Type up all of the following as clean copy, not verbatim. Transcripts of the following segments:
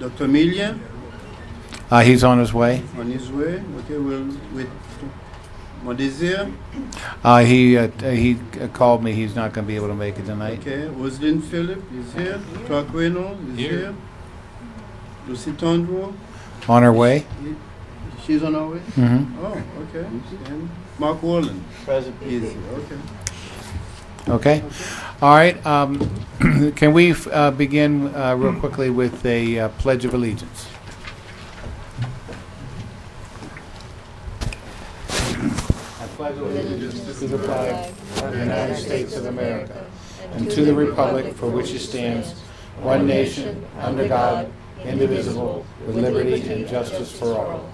Dr. Milia He's on his way. on his way. Okay, we'll wait. Modesir. He called me. He's not going to be able to make it tonight. Okay, Rosalind Phillip is here. Clark Reynolds is here. Lucy Tondro. On her way. She's on her way? Mm-hmm. Oh, okay. And Mark Wallen. Present. Is here. Okay. Okay. All right. Can we begin real quickly with a Pledge of Allegiance? I pledge allegiance to the flag of the United States of America and to the republic for which it stands, one nation, under God, indivisible, with liberty and justice for all.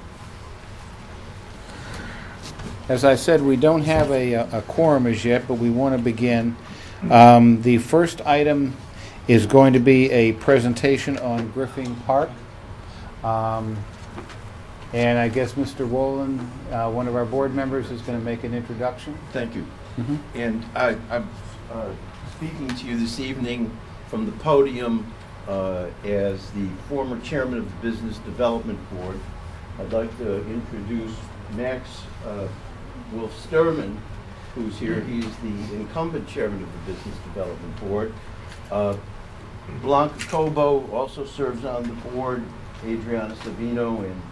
As I said, we don't have a quorum as yet, but we want to begin. The first item is going to be a presentation on Griffin Park. And I guess Mr. Wolin, one of our board members, is going to make an introduction. Thank you. Mm-hmm. And I'm speaking to you this evening from the podium as the former chairman of the Business Development Board. I'd like to introduce Max Wolf Sturman, who's here. He's the incumbent chairman of the Business Development Board. Blanca Cobo also serves on the board. Adriana Savino and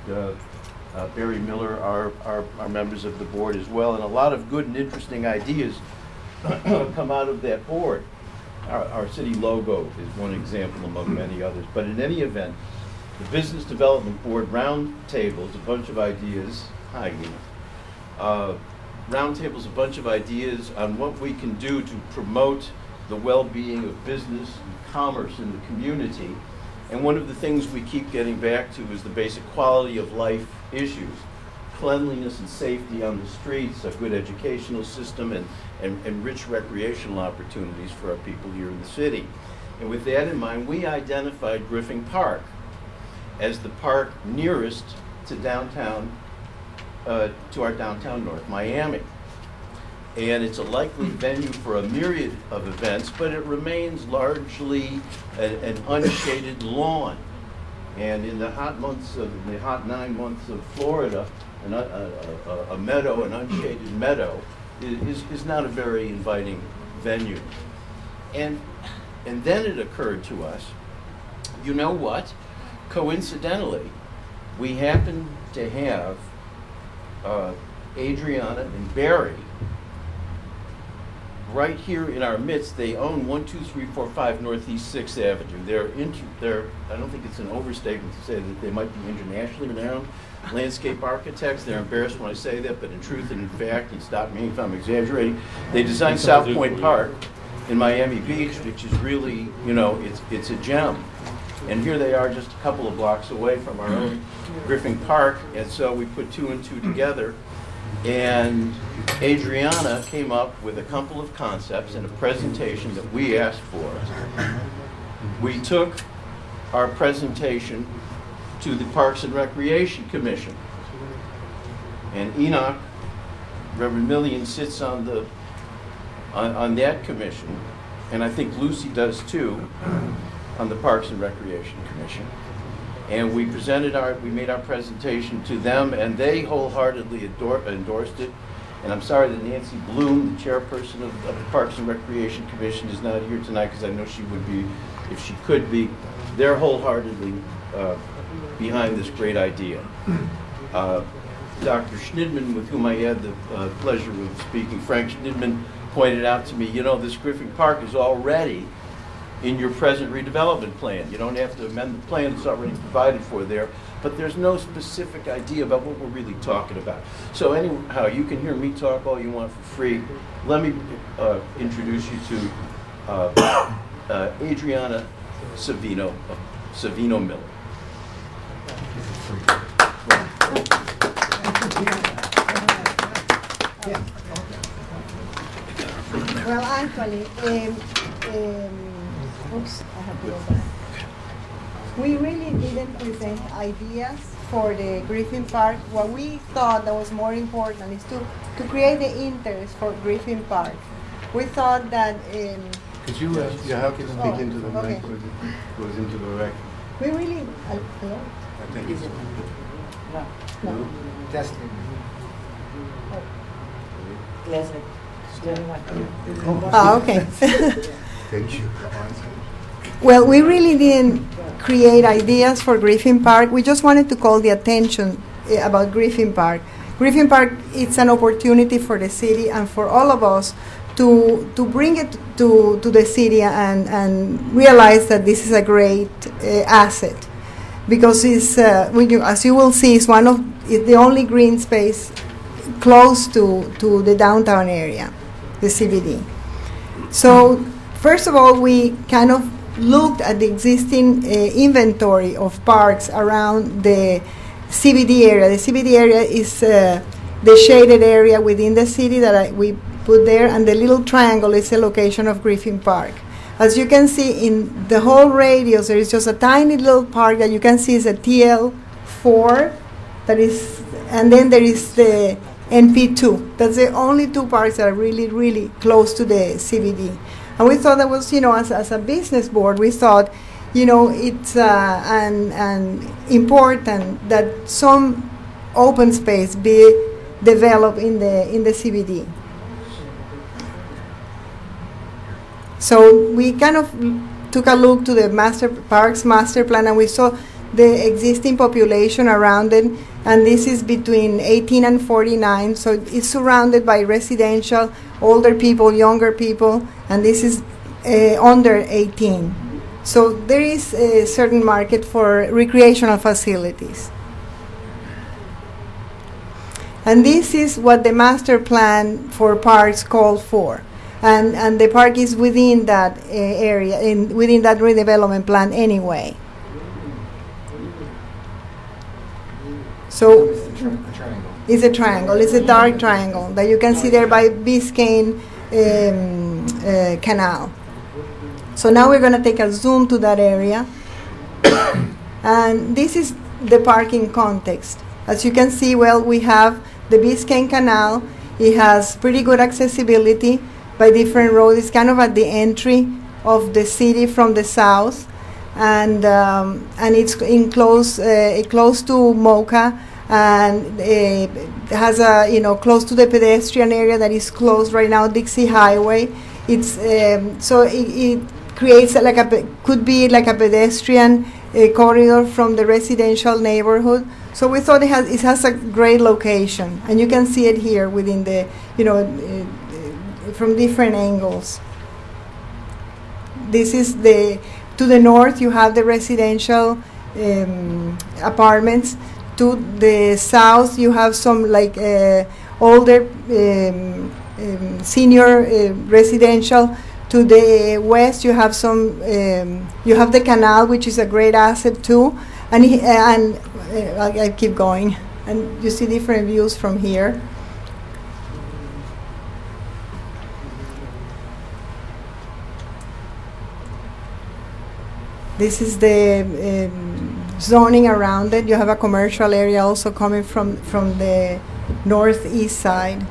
Barry Miller are members of the board as well, and a lot of good and interesting ideas come out of that board. Our city logo is one example among many others, but in any event, the Business Development Board roundtables a bunch of ideas. Hi, Nina. Roundtables a bunch of ideas on what we can do to promote the well-being of business and commerce in the community. And one of the things we keep getting back to is the basic quality of life issues. Cleanliness and safety on the streets, a good educational system, and rich recreational opportunities for our people here in the city. And with that in mind, we identified Griffin Park as the park nearest to downtown, to our downtown North Miami. And it's a likely venue for a myriad of events, but it remains largely an unshaded lawn. And in the hot 9 months of Florida, a meadow, an unshaded meadow, is not a very inviting venue. And then it occurred to us, you know what? Coincidentally, we happen to have Adriana and Barry right here in our midst. They own 12345 Northeast 6th Avenue. They're I don't think it's an overstatement to say that they might be internationally renowned landscape architects. They're embarrassed when I say that, but in truth and in fact, and stop me if I'm exaggerating, they designed South Point Park in Miami Beach, which is really, you know, it's a gem. And here they are just a couple of blocks away from our own Griffin Park, and so we put two and two together. And Adriana came up with a couple of concepts and a presentation that we asked for. We took our presentation to the Parks and Recreation Commission. And Enoch, Reverend Millian, sits on that commission, and I think Lucy does too, on the Parks and Recreation Commission. And we made our presentation to them, and they wholeheartedly endorsed it. And I'm sorry that Nancy Bloom, the chairperson of the Parks and Recreation Commission, is not here tonight, because I know she would be, if she could be. They're wholeheartedly behind this great idea. Dr. Schnidman, with whom I had the pleasure of speaking, Frank Schnidman, pointed out to me, you know, this Griffin Park is already in your present redevelopment plan. You don't have to amend the plan, it's already provided for there, but there's no specific idea about what we're really talking about. So anyhow, you can hear me talk all you want for free. Let me introduce you to Adriana Savino Miller. Well, actually, oops, I have to go back. We really didn't present ideas for the Griffin Park. What we thought that was more important is to create the interest for Griffin Park. We thought that Could you have to speak into the mic, because it goes into the record. We really, hello? I think it's No. Testing. Leslie. Okay. Thank you. Well, we really didn't create ideas for Griffin Park. We just wanted to call the attention about Griffin Park. Griffin Park, it's an opportunity for the city and for all of us to bring it to the city and realize that this is a great asset. Because it's, as you will see, it's the only green space close to the downtown area, the CBD. So, first of all, we kind of looked at the existing inventory of parks around the CBD area. The CBD area is the shaded area within the city that we put there, and the little triangle is the location of Griffin Park. As you can see in the whole radius, there is just a tiny little park that you can see is a TL4, that is, and then there is the NP2. That's the only two parks that are really, really close to the CBD. And we thought that was, as a business board, we thought, it's important that some open space be developed in the CBD. So we kind of took a look to the parks master plan, and we saw the existing population around it, and this is between 18 and 49, so it's surrounded by residential, older people, younger people, and this is under 18. So there is a certain market for recreational facilities. And this is what the master plan for parks called for. And the park is within that area, within that redevelopment plan anyway. So it's a triangle. It's a dark triangle that you can see there by Biscayne Canal. So now we're going to take a zoom to that area. And this is the parking context. As you can see, well, we have the Biscayne Canal. It has pretty good accessibility by different roads. It's kind of at the entry of the city from the south, and it's close to Mocha, and it has a close to the pedestrian area that is closed right now, Dixie Highway. It's so it creates could be like a pedestrian corridor from the residential neighborhood. So we thought it has a great location, and you can see it here within the from different angles. This is to the north you have the residential apartments. To the south you have some older senior residential. To the west you have some you have the canal, which is a great asset too, and I keep going, and you see different views from here. This is the zoning around it. You have a commercial area also coming from the northeast side.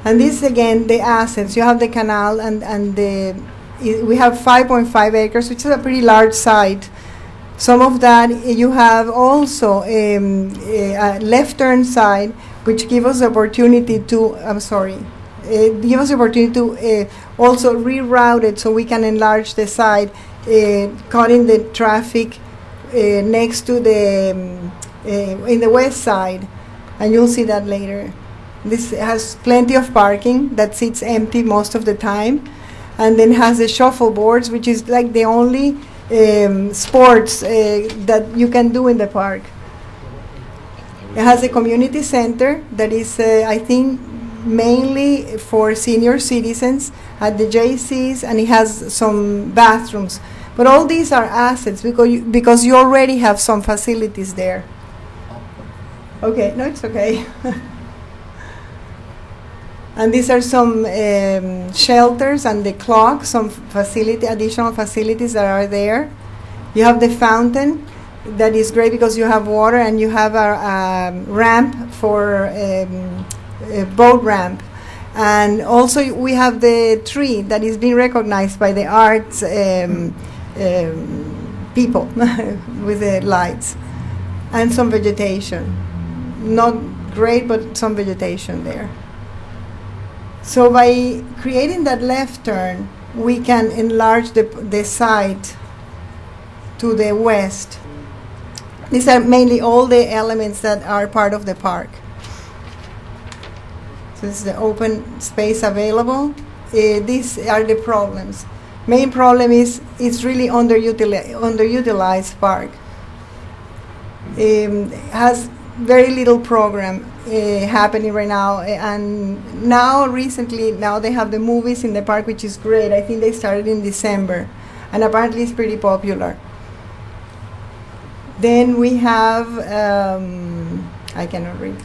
And this again, the assets. You have the canal and we have 5.5 acres, which is a pretty large site. Some of that you have also a left turn side, which gives us the opportunity to, give us the opportunity to also reroute it so we can enlarge the site, cutting the traffic next to the in the west side, and you'll see that later. This has plenty of parking that sits empty most of the time, and then has the shuffleboards, which is like the only sports that you can do in the park. It has a community center that is, I think, mainly for senior citizens at the JCs, and it has some bathrooms. But all these are assets because you already have some facilities there. Okay, no, it's okay. And these are some shelters and the clock, some additional facilities that are there. You have the fountain that is great because you have water, and you have a ramp for a boat ramp. And also we have the tree that is being recognized by the arts people with the lights, and some vegetation. Not great, but some vegetation there. So by creating that left turn, we can enlarge the site to the west. These are mainly all the elements that are part of the park. So this is the open space available. These are the problems. Main problem is it's really underutilized park. Has very little program happening right now, and now recently they have the movies in the park, which is great. I think they started in December, and apparently it's pretty popular. Then we have I cannot read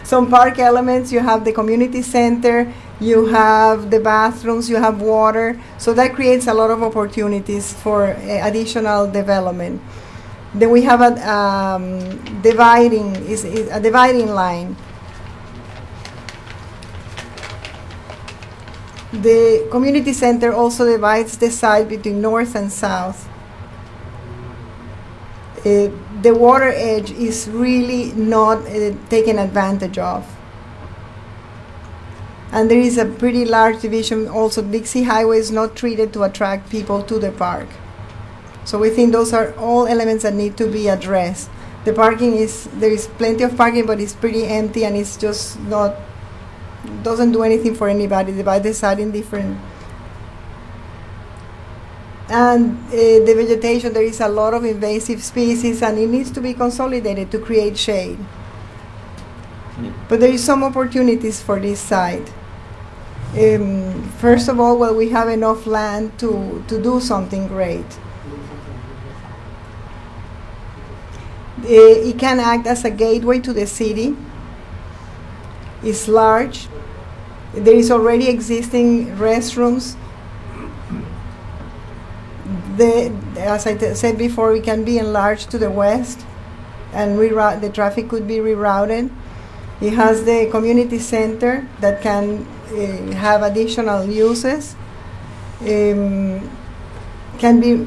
some park elements. You have the community center, you have the bathrooms, you have water, so that creates a lot of opportunities for additional development. Then we have a dividing line. The community center also divides the site between north and south. The water edge is really not taken advantage of. And there is a pretty large division also. Dixie Highway is not treated to attract people to the park. So we think those are all elements that need to be addressed. The parking there is plenty of parking, but it's pretty empty, and it's just doesn't do anything for anybody. They divide the site in different. And the vegetation, there is a lot of invasive species, and it needs to be consolidated to create shade. But there is some opportunities for this site. First of all, well, we have enough land to do something great. It can act as a gateway to the city. It's large. There is already existing restrooms. As I said before, it can be enlarged to the west, and the traffic could be rerouted. It has the community center that can have additional uses. Can be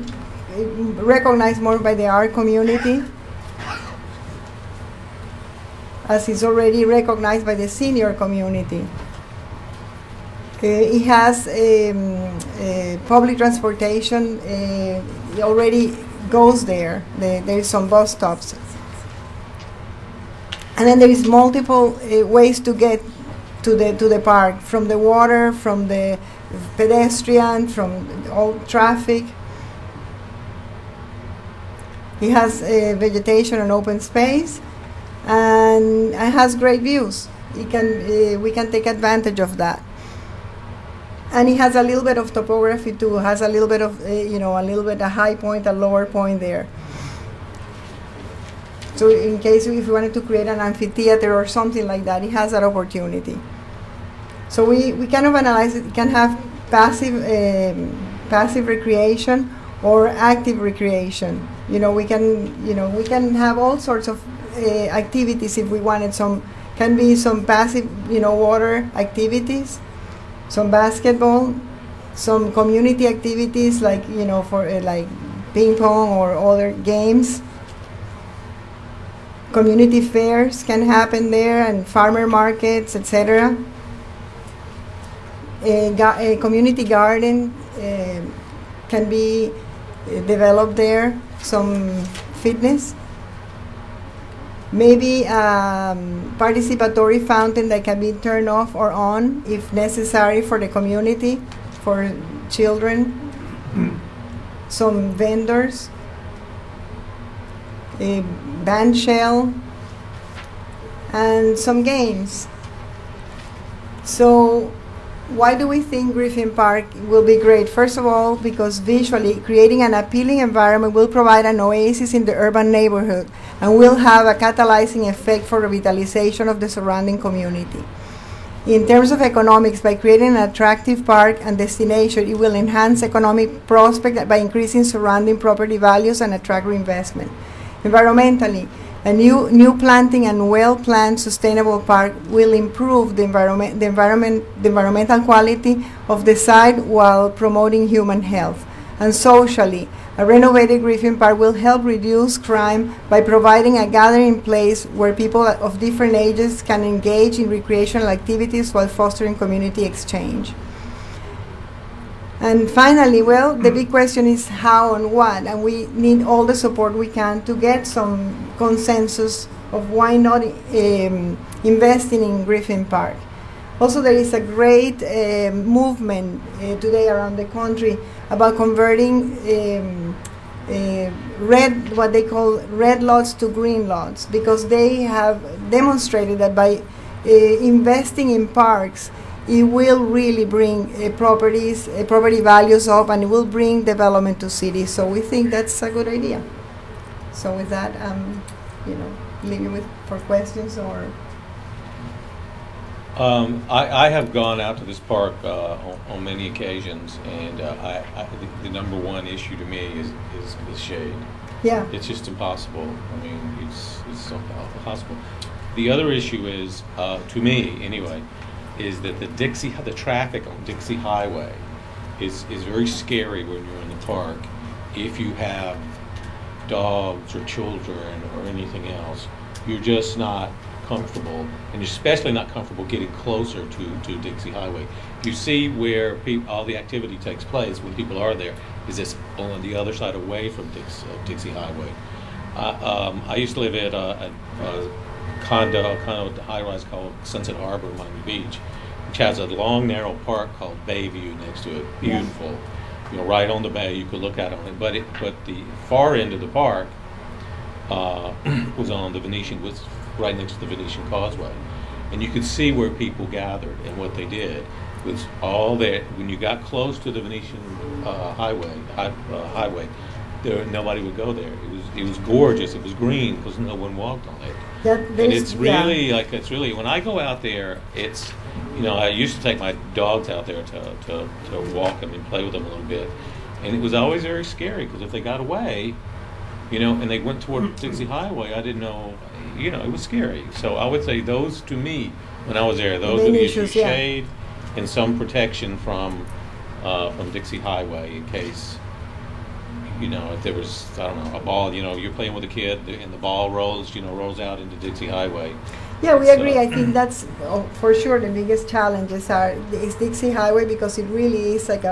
recognized more by the art community, as it's already recognized by the senior community. It has public transportation. It already goes there. There is some bus stops. And then there is multiple ways to get to the park, from the water, from the pedestrian, from all traffic. It has vegetation and open space, and it has great views. We can take advantage of that. And it has a little bit of topography too. It has a little bit of a high point, a lower point there. So in case if you wanted to create an amphitheater or something like that, it has that opportunity. So we kind of analyze it. It can have passive recreation or active recreation. We can have all sorts of activities if we wanted. Can be some passive, water activities, some basketball, some community activities like for like ping pong or other games. Community fairs can happen there, and farmer markets, etc. A community garden can be developed there. Some fitness. Maybe a participatory fountain that can be turned off or on if necessary for the community, for children. Some vendors. A band shell, and some games. So why do we think Griffin Park will be great? First of all, because visually creating an appealing environment will provide an oasis in the urban neighborhood and will have a catalyzing effect for revitalization of the surrounding community. In terms of economics, by creating an attractive park and destination, it will enhance economic prospects by increasing surrounding property values and attract reinvestment. Environmentally, a new planting and well-planned sustainable park will improve the environmental quality of the site while promoting human health. And socially, A renovated Griffin Park will help reduce crime by providing a gathering place where people of different ages can engage in recreational activities while fostering community exchange. And finally, well, the big question is how and what, and we need all the support we can to get some consensus of why not investing in Griffin Park. Also, there is a great movement today around the country about converting what they call red lots to green lots, because they have demonstrated that by investing in parks, it will really bring property values up, and it will bring development to cities. So we think that's a good idea. So with that, leave you for questions or. I have gone out to this park on many occasions, and the number one issue to me is shade. Yeah. It's just impossible. I mean, it's impossible. The other issue is, to me anyway, is that the traffic on Dixie Highway is very scary when you're in the park. If you have dogs or children or anything else, you're just not comfortable, and especially not comfortable getting closer to Dixie Highway. You see where all the activity takes place when people are there is this on the other side away from Dixie Highway. I used to live at a condo high-rise called Sunset Harbor in Miami Beach, which has a long, narrow park called Bayview next to it. Beautiful, right on the bay. You could look out on it. But the far end of the park was on the Venetian, was right next to the Venetian Causeway, and you could see where people gathered and what they did. It was all there. When you got close to the Venetian highway, nobody would go there. It was gorgeous. It was green because no one walked on it. And it's really when I go out there, it's I used to take my dogs out there to walk them and play with them a little bit, and it was always very scary because if they got away, and they went toward Dixie Highway, I didn't know, it was scary. So I would say those, to me, when I was there, those are the issues: shade and some protection from Dixie Highway in case. If there was, I don't know, a ball, you're playing with a kid and the ball rolls out into Dixie Highway. Yeah, we agree. I think that's for sure the biggest challenges is Dixie Highway, because it really is like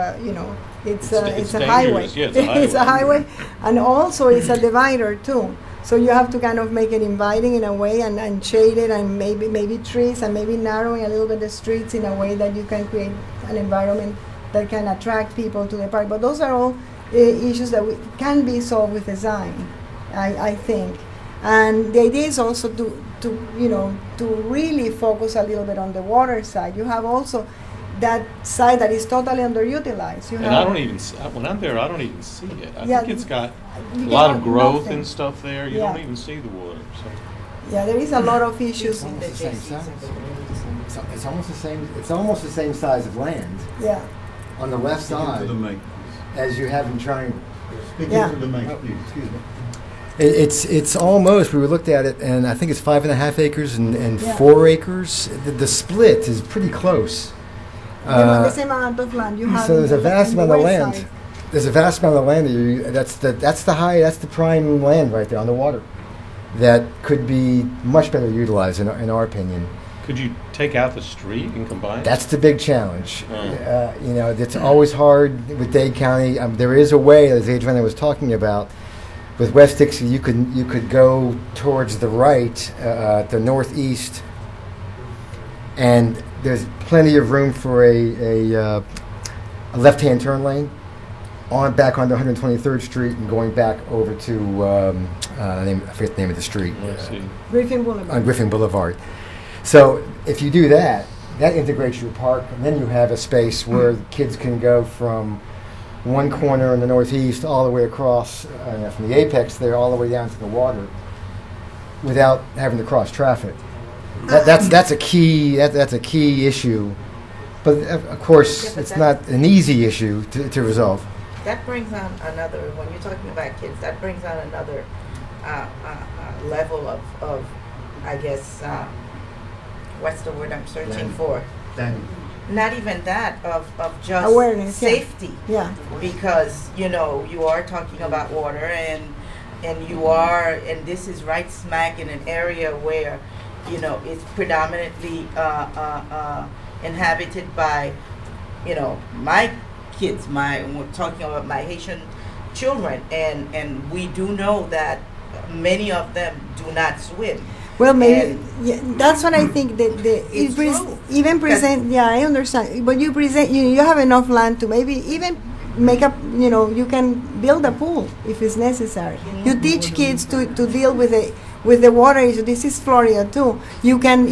it's a highway. Yeah, it's a highway. It's a highway, and also it's a divider too. So you have to kind of make it inviting in a way, and shade it, and maybe trees, and maybe narrowing a little bit the streets in a way that you can create an environment that can attract people to the park. But those are all issues that can be solved with design, I think. And the idea is also to really focus a little bit on the water side. You have also that side that is totally underutilized. When I'm there, I don't even see it. I think it's got a lot of growth and stuff there. You don't even see the water. So. Yeah, there is a lot of issues. It's almost the same size. It's almost the same. It's almost the same size of land. Yeah. On the left side, as you have in Triangle. Speaking to the mic, please. Excuse me. It's almost, we looked at it, and I think it's 5.5 acres and 4 acres. The split is pretty close. The same amount of land you have. So there's a vast amount of land. Side. There's a vast amount of land that's the prime land right there on the water that could be much better utilized in our opinion. Could you take out the street and combine? That's the big challenge. It's always hard with Dade County. There is a way, as Adriana was talking about, with West Dixie, you could go towards the right, the northeast, and there's plenty of room for a left-hand turn lane back onto 123rd Street and going back over to I forget the name of the street. Griffin Boulevard. On Griffin Boulevard. So if you do that integrates your park, and then you have a space where kids can go from one corner in the northeast all the way across from the apex there all the way down to the water without having to cross traffic. That's a key issue, but of course it's not an easy issue to resolve. That brings on another, when you're talking about kids, that brings on another level of I guess, what's the word I'm searching for? not even that, of just Awareness, yeah. safety. Yeah. Because, you are talking about water, and this is right smack in an area where, it's predominantly inhabited by, my kids, we're talking about my Haitian children, and we do know that many of them do not swim. Well, maybe And that's what I think. It's true. Even present. Yeah, I understand. But you present. You have enough land to maybe even make up. You can build a pool if it's necessary. You teach kids to deal with the water issue. This is Florida too. You can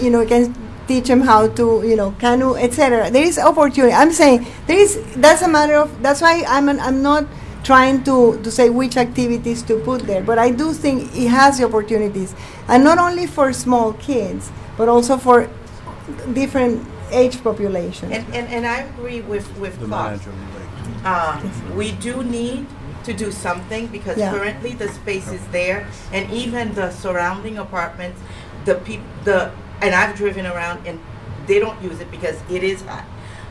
teach them how to canoe, etc. There is opportunity. I'm saying that's a matter of. That's why I'm not trying to say which activities to put there, but I do think it has the opportunities, and not only for small kids, but also for different age populations. And I agree with The Clark. manager. We do need to do something, because Yeah. currently the space is there, and even the surrounding apartments, and I've driven around, and they don't use it because it is hot.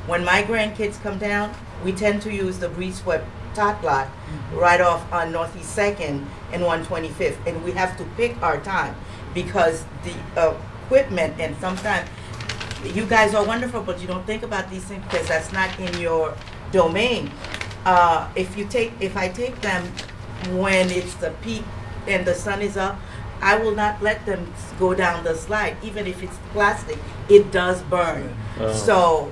When my grandkids come down, we tend to use the breeze swept tot lot right off on Northeast 2nd and 125th, and we have to pick our time because the equipment, and sometimes you guys are wonderful, but you don't think about these things because that's not in your domain. If I take them when it's the peak and the sun is up, I will not let them go down the slide. Even if it's plastic, it does burn. So,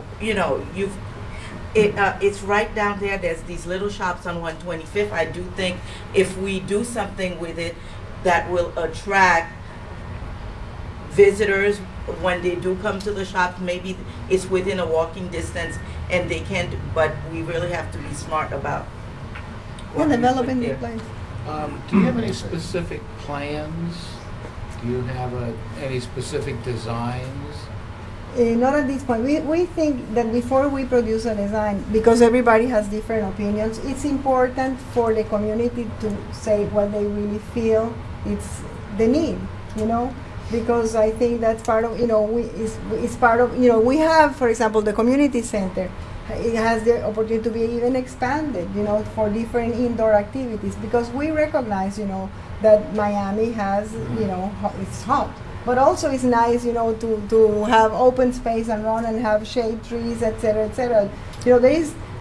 it's right down there. There's these little shops on 125th. I do think if we do something with it that will attract visitors when they do come to the shop, maybe it's within a walking distance and they can't, but we really have to be smart about what we put Developing the there. place. Do you have any specific plans? Do you have any specific designs? Not at this point. We think that before we produce a design, because everybody has different opinions, it's important for the community to say what they really feel it's the need, because I think that's part of, it's part of, we have, for example, the community center. It has the opportunity to be even expanded, for different indoor activities, because we recognize, that Miami has, it's hot. But also it's nice, to have open space and run and have shade trees, etc., etc.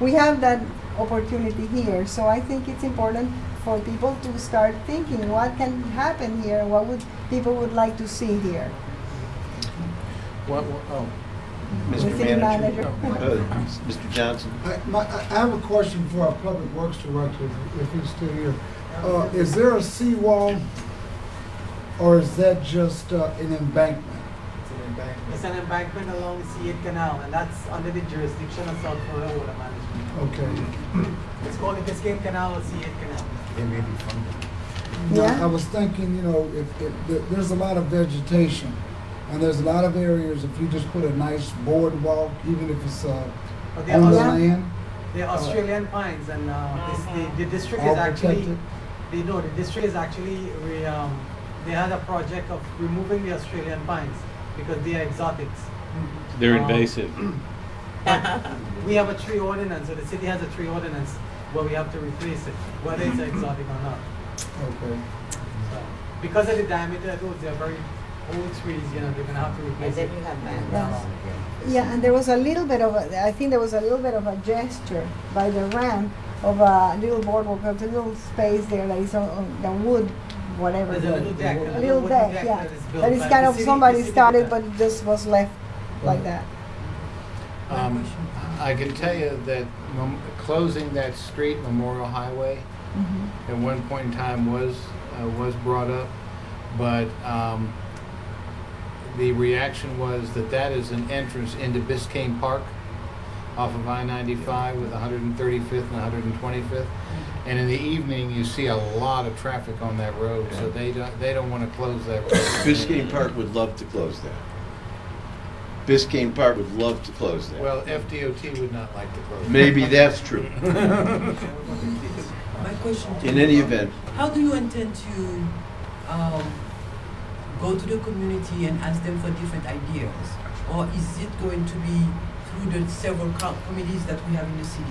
We have that opportunity here. So I think it's important for people to start thinking what can happen here, what people would like to see here. Mr. The city Manager. manager. Mr. Johnson. I have a question for our Public Works Director, if he's still here. Is there a seawall, or is that just an embankment? It's an embankment along the C8 Canal, and that's under the jurisdiction of South Florida Water Management. Okay. It's called the Biscayne Canal or C8 Canal. Now, Yeah. I was thinking, if there's a lot of vegetation, and there's a lot of areas, if you just put a nice boardwalk, even if it's But on the Yeah. land, they're Australian pines, and the district all is actually, protected. the district is actually, they had a project of removing the Australian pines because they are exotics. They're invasive. We have a tree ordinance, so the city has a tree ordinance where we have to replace it, whether it's exotic or not. Okay. So, because of the diameter of those, they're very old trees, they're gonna have to And replace then it. you have man. Yeah, and there was a little bit of I think there was a little bit of a gesture by the ramp of a little boardwalk, of a little space there that is on the wood, whatever. There's a little deck, A little wooden deck, yeah. that is built That is by kind the of, city- somebody the city started, did but that. it just was left like that. I can tell you that closing that street, Memorial Highway, Mhm. at one point in time was brought up, but the reaction was that is an entrance into Biscayne Park off of I-95 with 135th and 125th. And in the evening, you see a lot of traffic on that road, so they don't want to close that road. Biscayne Park would love to close that. Biscayne Park would love to close that. Well, FDOT would not like to close it. Maybe that's true. My question to In you, any event, how do you intend to go to the community and ask them for different ideas? Or is it going to be through the several committees that we have in the city?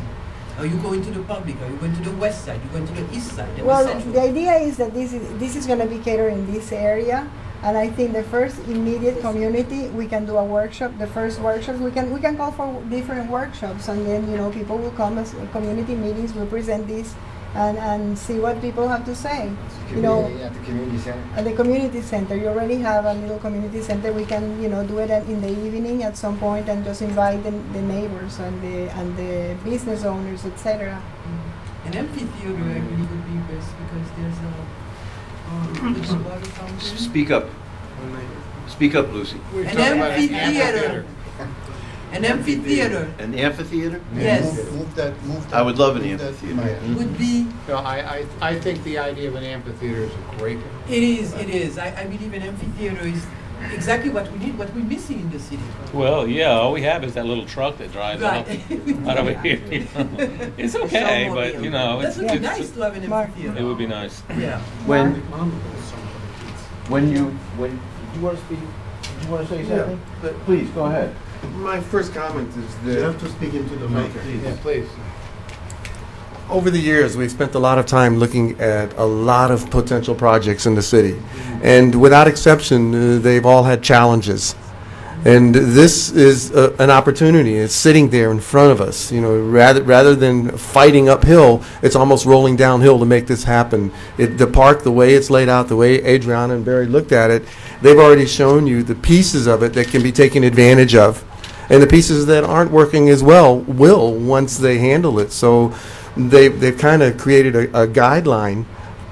Are you going to the public? Are you going to the west side? Are you going to the east side? And Well, the central? the idea is that this is going to be catered in this area, and I think the first immediate community we can do a workshop. The first workshops we can call for different workshops, and then people will come as community meetings. We'll present this and see what people have to say. At the community center. At the community center, you already have a little community center. We can do it in the evening at some point and just invite the neighbors and the business owners, etc. An amphitheater really would be best because there's a water fountain. Speak up. Speak up, Lucy. An amphitheater. An amphitheater An amphitheater? Yes. Move that. I would love an move that amphitheater. mic. would be. No, I think the idea of an amphitheater is a great. It is. I believe an amphitheater is exactly what we need, what we're missing in the city. Well, yeah, all we have is that little truck that drives up Right. out over here. It's okay, but That would be nice to have an Mark. amphitheater. it would be nice. Yeah. When you want to speak, you want to say something? Please, go ahead. My first comment is You that have to speak into the mic, please. Yeah, please. over the years, we've spent a lot of time looking at a lot of potential projects in the city. And without exception, they've all had challenges. And this is an opportunity. It's sitting there in front of us. Rather than fighting uphill, it's almost rolling downhill to make this happen. The park, the way it's laid out, the way Adriana and Barry looked at it, they've already shown you the pieces of it that can be taken advantage of. And the pieces that aren't working as well will once they handle it. So they've kind of created a guideline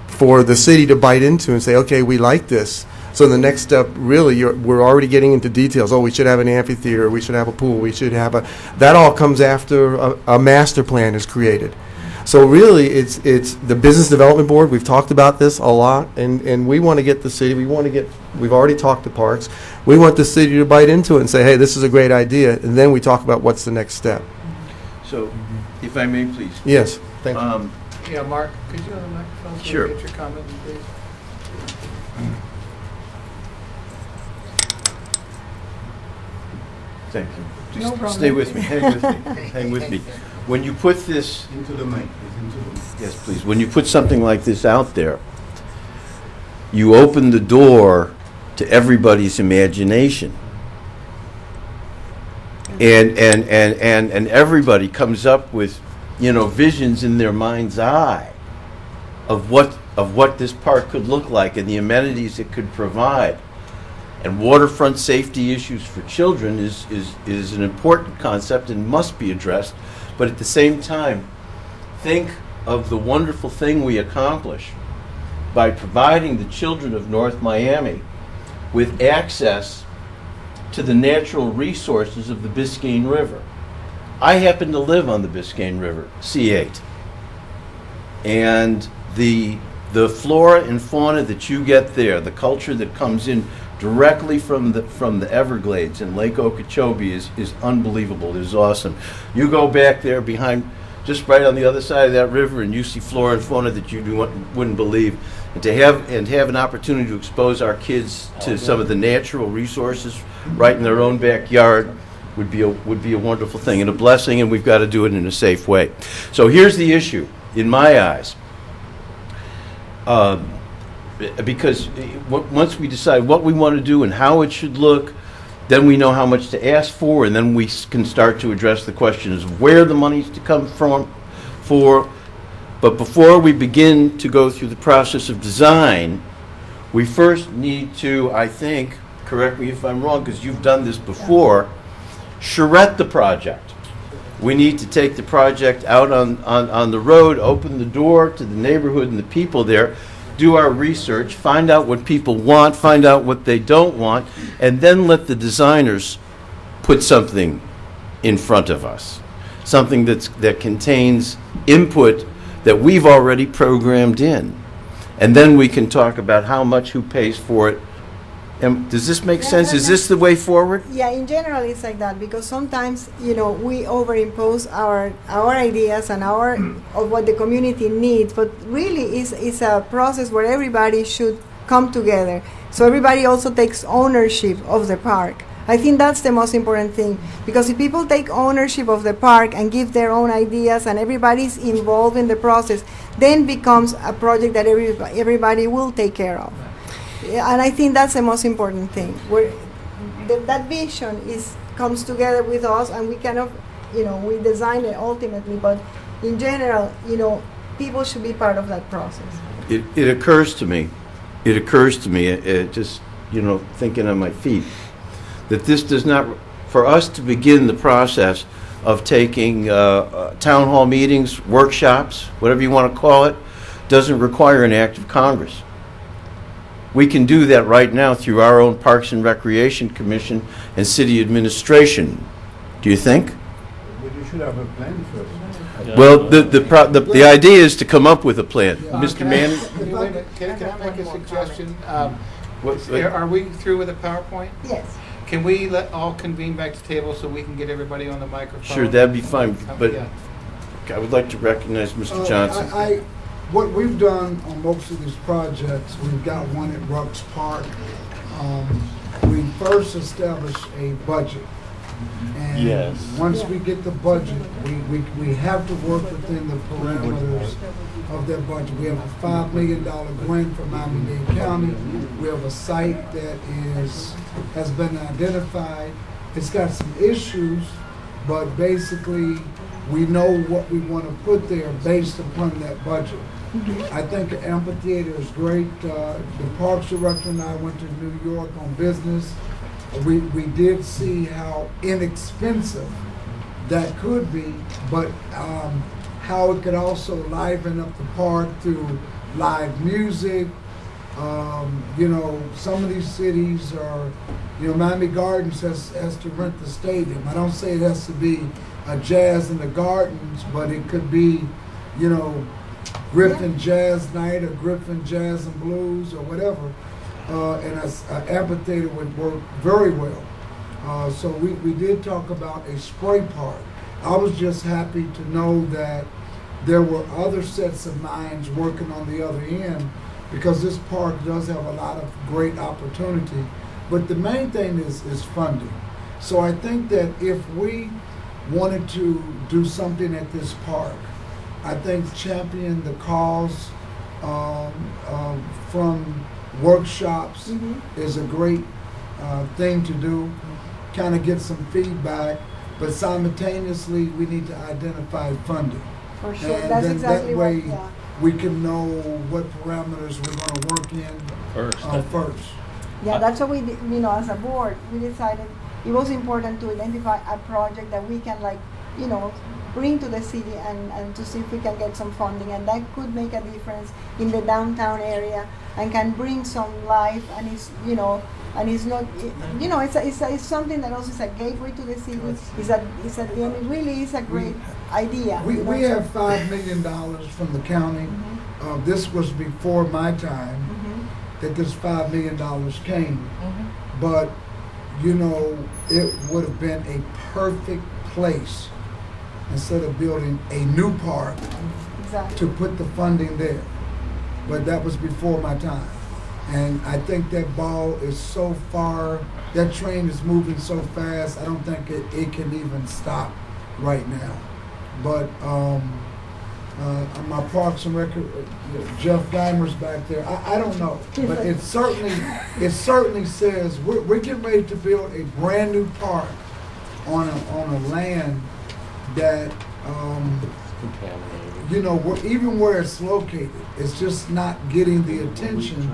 for the city to bite into and say, okay, we like this. So the next step, really, we're already getting into details. Oh, we should have an amphitheater. We should have a pool. We should have a. That all comes after a master plan is created. So really, it's the business development board. We've talked about this a lot, and we want to get the city. We've already talked to parks. We want the city to bite into it and say, hey, this is a great idea, and then we talk about what's the next step. So, if I may, please. Yes, thank you. Yeah, Mark, could you have the microphone so Sure. we get your comment, please? Thank you. No Just problem. stay with me. Hang with me. Hang with me. When you put this, Into the mic, please, into the mic. yes, please. When you put something like this out there, you open the door to everybody's imagination. And everybody comes up with, visions in their mind's eye of what this park could look like and the amenities it could provide. And waterfront safety issues for children is an important concept and must be addressed. But at the same time, think of the wonderful thing we accomplish by providing the children of North Miami with access to the natural resources of the Biscayne River. I happen to live on the Biscayne River, C8. And the flora and fauna that you get there, the culture that comes in directly from the Everglades and Lake Okeechobee is unbelievable. It is awesome. You go back there behind, just right on the other side of that river, and you see flora and fauna that you wouldn't believe. And to have an opportunity to expose our kids to some of the natural resources right in their own backyard would be a wonderful thing and a blessing. And we've got to do it in a safe way. So here's the issue, in my eyes. Because once we decide what we want to do and how it should look, then we know how much to ask for, and then we can start to address the questions of where the money's to come from. But before we begin to go through the process of design, we first need to, I think, correct me if I'm wrong, because you've done this before, charrette the project. We need to take the project out on the road, open the door to the neighborhood and the people there, do our research, find out what people want, find out what they don't want, and then let the designers put something in front of us. Something that contains input that we've already programmed in. And then we can talk about how much, who pays for it. And does this make sense? Is this the way forward? Yeah, in general, it's like that because sometimes we overimpose our ideas and of what the community needs, but really it's a process where everybody should come together. So everybody also takes ownership of the park, I think that's the most important thing, because if people take ownership of the park and give their own ideas and everybody's involved in the process, then becomes a project that everybody will take care of. And I think that's the most important thing, where that vision comes together with us, and we kind of, we design it ultimately, but in general, people should be part of that process. It occurs to me, just, thinking on my feet, that this does not, for us to begin the process of taking town hall meetings, workshops, whatever you want to call it, doesn't require an act of Congress. We can do that right now through our own Parks and Recreation Commission and city administration. Do you think? But you should have a plan first. Well, the idea is to come up with a plan. Mr. Manning? Can I make a suggestion? Are we through with the PowerPoint? Yes. Can we all convene back to table so we can get everybody on the microphone? Sure, that'd be fine, but Yeah. I would like to recognize Mr. Johnson. What we've done on most of these projects, we've got one at Rucks Park. We first established a budget. And Yes. once we get the budget, we have to work within the parameters of that budget. We have a $5 million grant from Miami-Dade County. We have a site that has been identified. It's got some issues, but basically we know what we want to put there based upon that budget. I think the amphitheater is great. The Parks Director and I went to New York on business. We did see how inexpensive that could be, but how it could also liven up the park through live music. Some of these cities are, Miami Gardens has to rent the stadium. I don't say it has to be a jazz in the gardens, but it could be, Griffin Jazz Night or Griffin Jazz and Blues or whatever. And an amphitheater would work very well. So we did talk about a spray park. I was just happy to know that there were other sets of minds working on the other end, because this park does have a lot of great opportunity. But the main thing is funding. So I think that if we wanted to do something at this park, I think champion the cause from workshops is a great thing to do, kind of get some feedback, but simultaneously we need to identify funding. For sure, And that's then exactly that way what, yeah. we can know what parameters we're going to work in first. Yeah, that's what we did, as a board, we decided it was important to identify a project that we can bring to the city and to see if we can get some funding, and that could make a difference in the downtown area and can bring some life, and it's not, it's something that also is a gateway to the city. It really is a great idea. We have $5 million from the county. This was before my time that this $5 million came, but it would have been a perfect place, instead of building a new park, to put the funding there. But that was before my time. And I think that ball is so far, that train is moving so fast, I don't think it can even stop right now. But my Parks and Record, Jeff Geimer's back there, I don't know. But it certainly says we're getting ready to build a brand new park on a land that, even where it's located, it's just not getting the attention,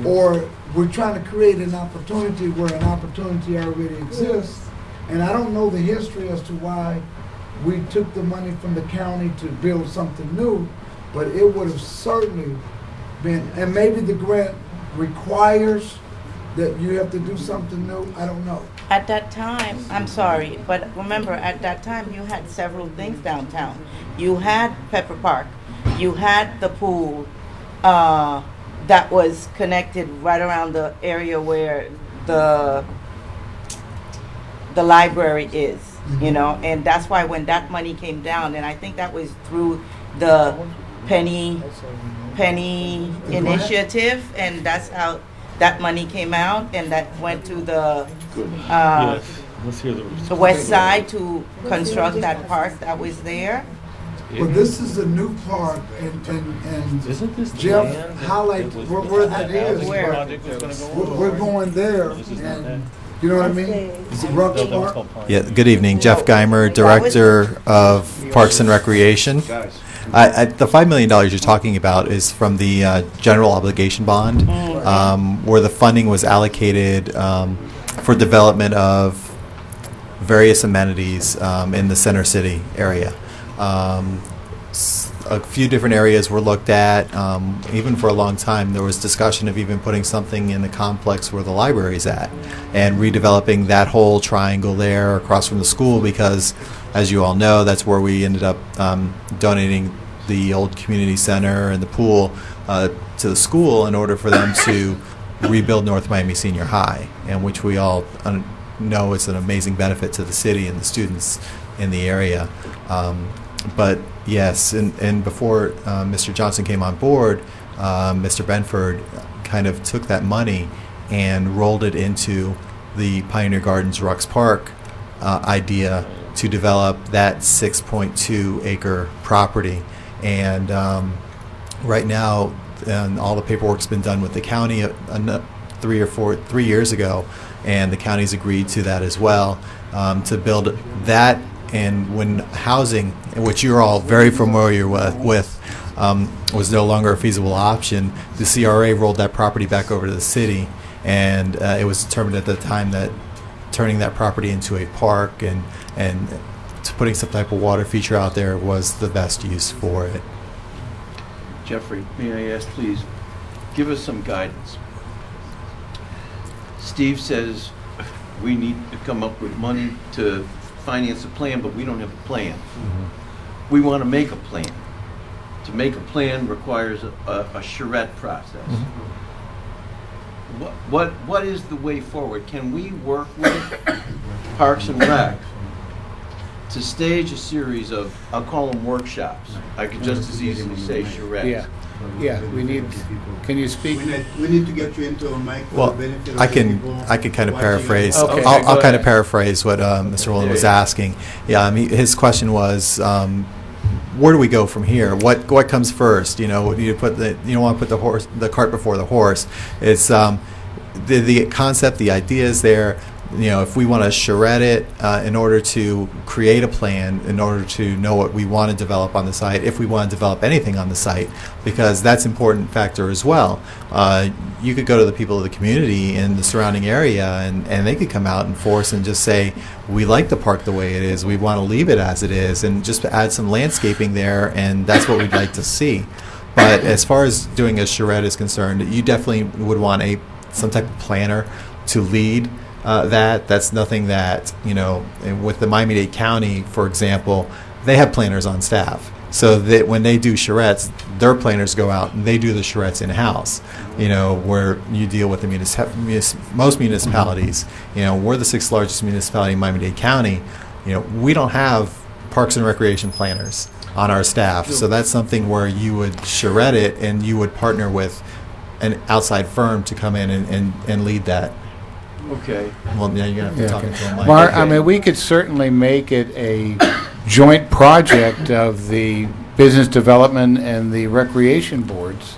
or we're trying to create an opportunity where an opportunity already exists. And I don't know the history as to why we took the money from the county to build something new, but it would have certainly been, and maybe the grant requires that you have to do something new, I don't know. At that time, I'm sorry, but remember, at that time, you had several things downtown. You had Pepper Park, you had the pool that was connected right around the area where the library is, and that's why when that money came down, and I think that was through the Penny initiative, and that's how that money came out and that went to the Yes. Let's hear the west side to construct that park that was there. Well, this is a new park, and Isn't this the Jeff land highlight that was- where that is. Where? but Project was gonna go on? We're going there, This is not and you know what I mean? It's a Rux That was Park. called Pine. Yeah, good evening. Jeff Geimer, Director of Parks and Recreation. The $5 million you're talking about is from the general obligation bond, where the funding was allocated for development of various amenities in the center city area. A few different areas were looked at. Even for a long time, there was discussion of even putting something in the complex where the library is at and redeveloping that whole triangle there across from the school because, as you all know, that's where we ended up donating the old community center and the pool to the school in order for them to rebuild North Miami Senior High, and which we all know is an amazing benefit to the city and the students in the area. But yes, and before Mr. Johnson came on board, Mr. Benford kind of took that money and rolled it into the Pioneer Gardens Rux Park idea to develop that 6.2 acre property. And right now, all the paperwork's been done with the county 3 years ago, and the county's agreed to that as well, to build that. And when housing, which you're all very familiar with was no longer a feasible option, the CRA rolled that property back over to the city, and it was determined at the time that turning that property into a park and putting some type of water feature out there was the best use for it. Jeffrey, may I ask, please, give us some guidance. Steve says we need to come up with money to finance a plan, but we don't have a plan. Mm-hmm. We want to make a plan. To make a plan requires a charrette process. Mm-hmm. What is the way forward? Can we work with Parks and Rec to stage a series of, I'll call them workshops? I could just as easily say charrettes. Yeah, we need, can you speak? We need to get you into a mic for Well, the benefit of I the can people kind of watching. paraphrase. Okay, I'll go kind of ahead. paraphrase what Mr. Rowland was asking. Yeah, I mean, his question was, where do we go from here? What comes first? You know, you don't want to put the cart before the horse. It's the concept, the idea is there. You know, if we want to charrette it in order to create a plan, in order to know what we want to develop on the site, if we want to develop anything on the site, because that's an important factor as well. You could go to the people of the community in the surrounding area, and they could come out and force and just say, we like the park the way it is, we want to leave it as it is, and just add some landscaping there, and that's what we'd like to see. But as far as doing a charrette is concerned, you definitely would want some type of planner to lead that's nothing that, you know, with the Miami-Dade County, for example, they have planners on staff. So that when they do charrettes, their planners go out and they do the charrettes in-house, you know, where you deal with the most municipalities. You know, we're the 6th largest municipality in Miami-Dade County. You know, we don't have parks and recreation planners on our staff. So that's something where you would charrette it and you would partner with an outside firm to come in and lead that. Okay. Well, yeah, you're going to have to talk into a mic. Mark, Okay. I mean, we could certainly make it a joint project of the business development and the recreation boards,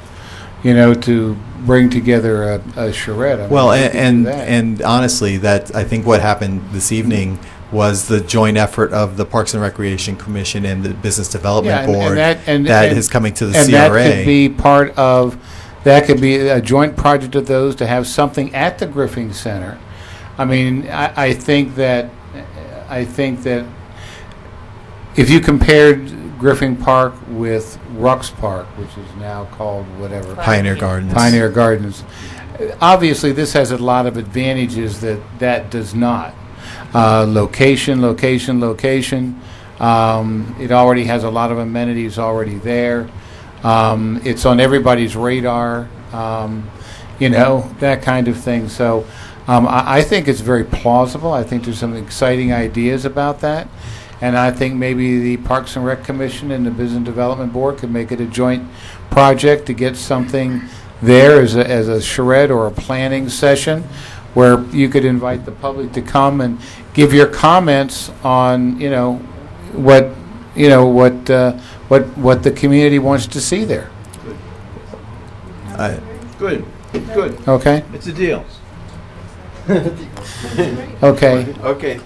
you know, to bring together a charrette. I mean, Well, we could do and that. and honestly, that I think what happened this evening was the joint effort of the Parks and Recreation Commission and the Business Development Yeah, and Board that is coming to the and CRA. that could be part of, that could be a joint project of those to have something at the Griffin Center. I mean, I think that if you compared Griffin Park with Rux Park, which is now called whatever, Pioneer Gardens. Pioneer Gardens, obviously this has a lot of advantages that does not. Location. It already has a lot of amenities already there. It's on everybody's radar, you know, that kind of thing. So I think it's very plausible. I think there's some exciting ideas about that. And I think maybe the Parks and Rec Commission and the Business Development Board could make it a joint project to get something there as a charrette or a planning session where you could invite the public to come and give your comments on, what the community wants to see there. Good. Good. Okay? It's a deal. Okay. Okay.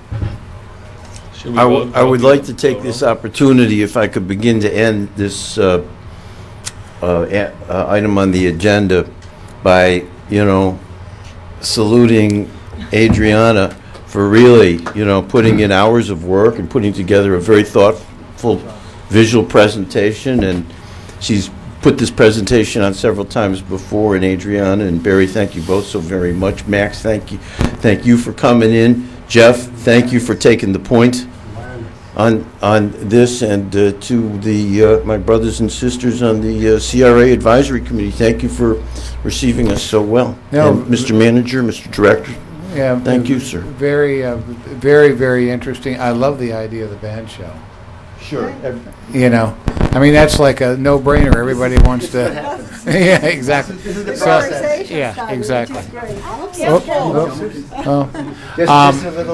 Should we I vote? would like to take this opportunity, if I could begin to end this item on the agenda by, saluting Adriana for really, putting in hours of work and putting together a very thoughtful visual presentation. And she's put this presentation on several times before. And Adriana and Barry, thank you both so very much. Max, thank you for coming in. Jeff, thank you for taking the point on this, and to the my brothers and sisters on the CRA Advisory Committee, thank you for receiving us so well. No, and Mr. Manager, Mr. Director, yeah, thank you, sir. Very, very interesting. I love the idea of the band show. Sure. I mean, that's like a no-brainer. Everybody wants to. Yeah, exactly. Yeah, exactly.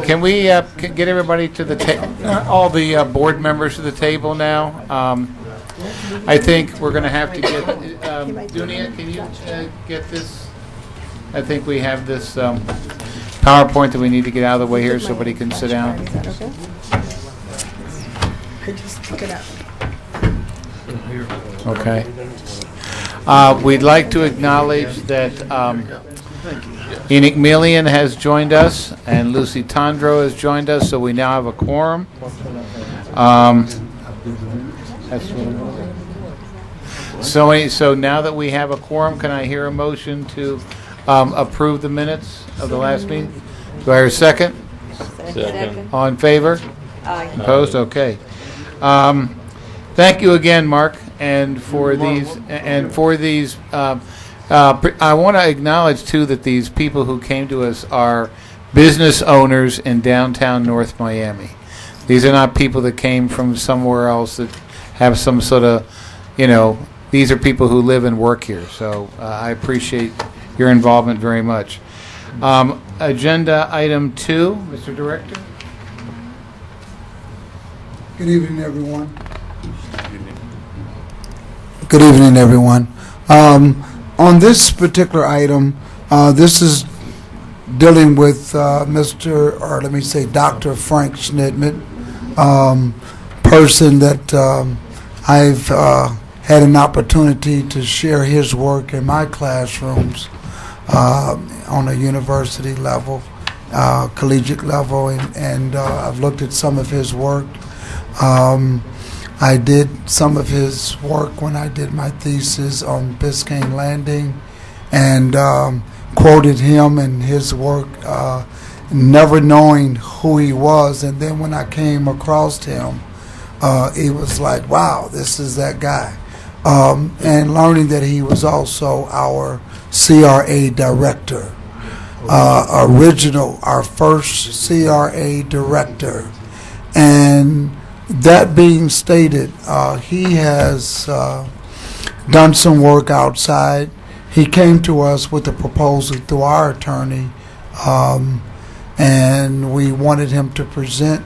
Can we get everybody to the all the board members to the table now? I think we're going to have to get Dunia. Can you get this? I think we have this PowerPoint that we need to get out of the way here so everybody can sit down. Is that okay? I just took it out. Okay. We'd like to acknowledge that Enoch Millian has joined us and Lucy Tondro has joined us, so we now have a quorum. So now that we have a quorum, can I hear a motion to approve the minutes of the last meeting? Do I hear a second? Second. All in favor? Aye. Opposed? Okay. Thank you again, Mark, and for these. I want to acknowledge too that these people who came to us are business owners in downtown North Miami. These are not people that came from somewhere else that have some sort of, these are people who live and work here. So I appreciate your involvement very much. Agenda item 2, Mr. Director. Good evening, everyone. Good evening, everyone. On this particular item, this is dealing with Dr. Frank Schnidman, person that I've had an opportunity to share his work in my classrooms on a university level, collegiate level, and I've looked at some of his work. I did some of his work when I did my thesis on Biscayne Landing, and quoted him and his work, never knowing who he was. And then when I came across him, it was like, wow, this is that guy. And learning that he was also our CRA director, our first CRA director. And that being stated, he has done some work outside. He came to us with a proposal through our attorney, and we wanted him to present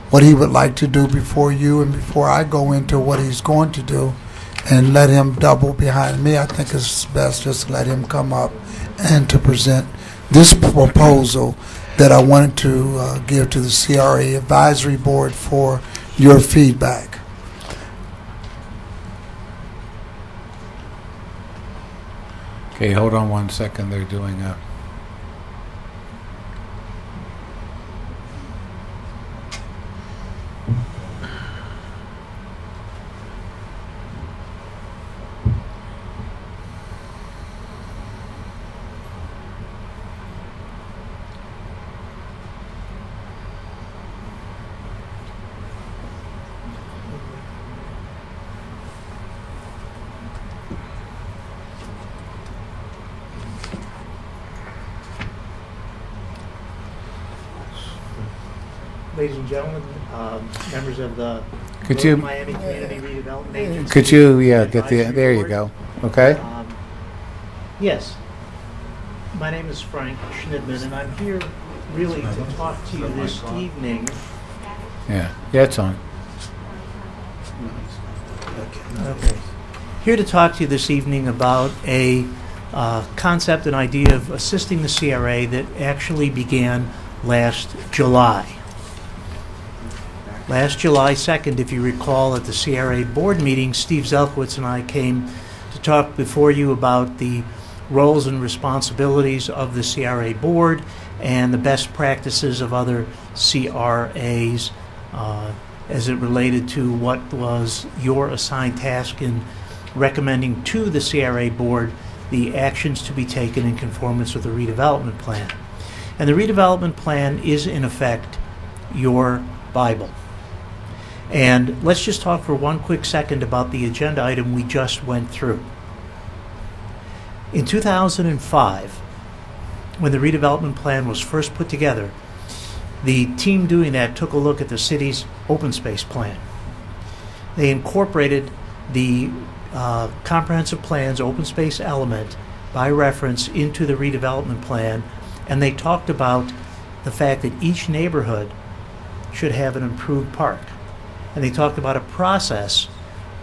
what he would like to do before you and before I go into what he's going to do, and let him double behind me. I think it's best just to let him come up and to present this proposal that I wanted to give to the CRA Advisory Board for your feedback. Okay, hold on one second. They're doing a... Ladies and gentlemen, members of the Could you, Miami Community Redevelopment Agency. get the, there you go. Okay? Yes. My name is Frank Schnittman, and I'm here really to talk to you this evening. Yeah, it's on. Okay. Here to talk to you this evening about a concept, an idea of assisting the CRA that actually began last July. Last July 2nd, if you recall, at the CRA board meeting, Steve Zelkowitz and I came to talk before you about the roles and responsibilities of the CRA board and the best practices of other CRAs as it related to what was your assigned task in recommending to the CRA board the actions to be taken in conformance with the redevelopment plan. And the redevelopment plan is, in effect, your Bible. And let's just talk for one quick second about the agenda item we just went through. In 2005, when the redevelopment plan was first put together, the team doing that took a look at the city's open space plan. They incorporated the comprehensive plan's open space element by reference into the redevelopment plan, and they talked about the fact that each neighborhood should have an improved park. And they talked about a process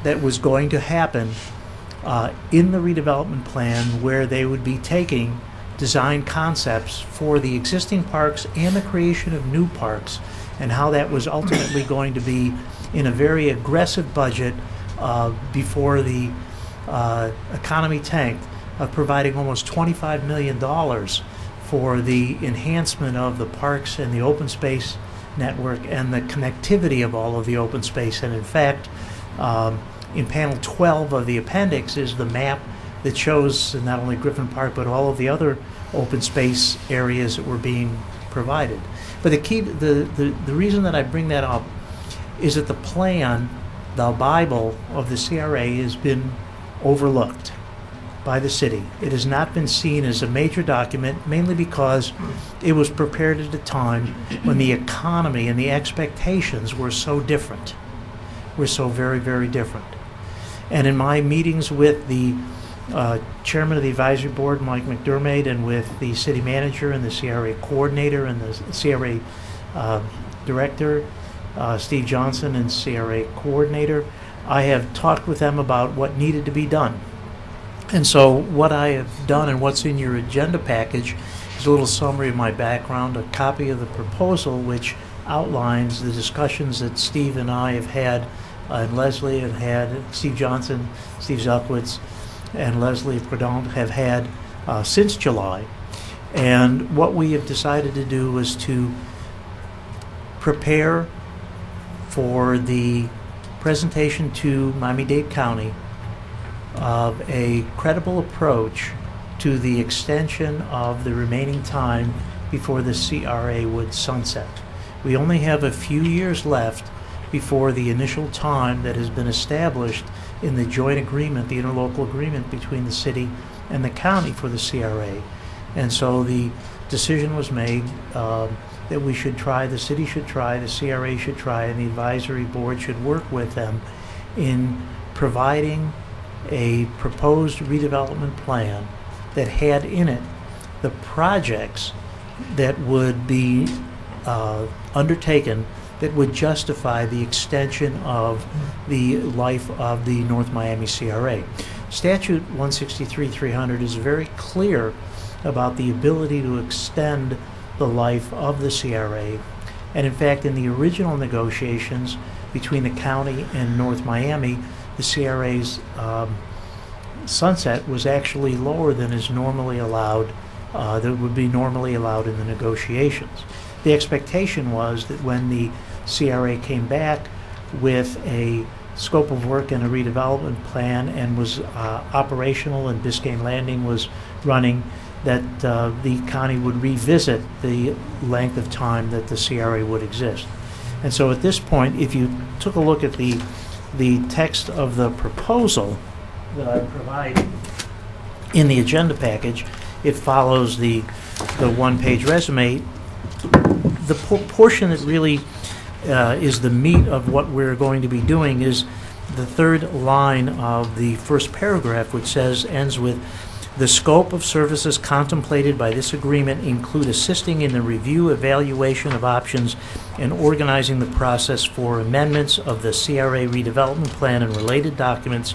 that was going to happen in the redevelopment plan where they would be taking design concepts for the existing parks and the creation of new parks, and how that was ultimately going to be in a very aggressive budget before the economy tanked, of providing almost $25 million for the enhancement of the parks and the open space network and the connectivity of all of the open space. And in fact, in panel 12 of the appendix is the map that shows not only Griffin Park but all of the other open space areas that were being provided. But the key, the reason that I bring that up is that the plan, the Bible of the CRA, has been overlooked by the city. It has not been seen as a major document, mainly because it was prepared at a time when the economy and the expectations were so different, were so very, very different. And in my meetings with the chairman of the advisory board, Mike McDermott, and with the city manager and the CRA coordinator and the CRA director, Steve Johnson, and CRA coordinator, I have talked with them about what needed to be done. And so what I have done and what's in your agenda package is a little summary of my background, a copy of the proposal which outlines the discussions that Steve and I have had, and Leslie have had, Steve Johnson, Steve Zelkowitz, and Leslie Pradant have had since July. And what we have decided to do is to prepare for the presentation to Miami-Dade County of a credible approach to the extension of the remaining time before the CRA would sunset. We only have a few years left before the initial time that has been established in the joint agreement, the interlocal agreement between the city and the county for the CRA. And so the decision was made that we should try, the city should try, the CRA should try, and the advisory board should work with them in providing a proposed redevelopment plan that had in it the projects that would be undertaken that would justify the extension of the life of the North Miami CRA. Statute 163-300 is very clear about the ability to extend the life of the CRA. And in fact, in the original negotiations between the county and North Miami, the CRA's sunset was actually lower than is normally allowed, that would be normally allowed in the negotiations. The expectation was that when the CRA came back with a scope of work and a redevelopment plan and was operational and Biscayne Landing was running, that the county would revisit the length of time that the CRA would exist. And so at this point, if you took a look at the text of the proposal that I provide in the agenda package, it follows the one-page resume. The portion that really is the meat of what we're going to be doing is the third line of the first paragraph, which ends with, "The scope of services contemplated by this agreement include assisting in the review, evaluation of options, and organizing the process for amendments of the CRA redevelopment plan and related documents.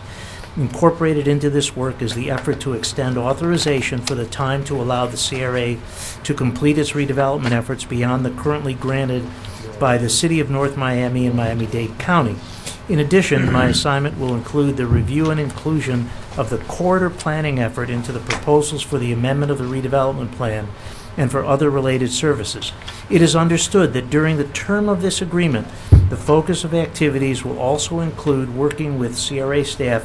Incorporated into this work is the effort to extend authorization for the time to allow the CRA to complete its redevelopment efforts beyond the currently granted by the City of North Miami and Miami-Dade County. In addition, my assignment will include the review and inclusion of the corridor planning effort into the proposals for the amendment of the redevelopment plan and for other related services. It is understood that during the term of this agreement, the focus of activities will also include working with CRA staff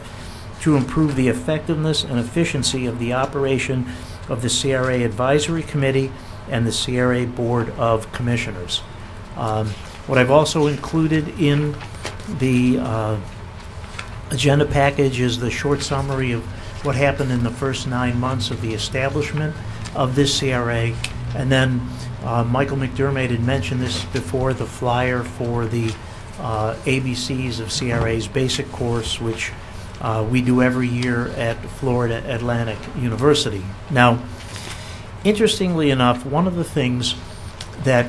to improve the effectiveness and efficiency of the operation of the CRA Advisory Committee and the CRA Board of Commissioners." What I've also included in the agenda package is the short summary of what happened in the first 9 months of the establishment of this CRA. And then Michael McDermott had mentioned this before, the flyer for the ABCs of CRA's basic course, which we do every year at Florida Atlantic University. Now, interestingly enough, one of the things that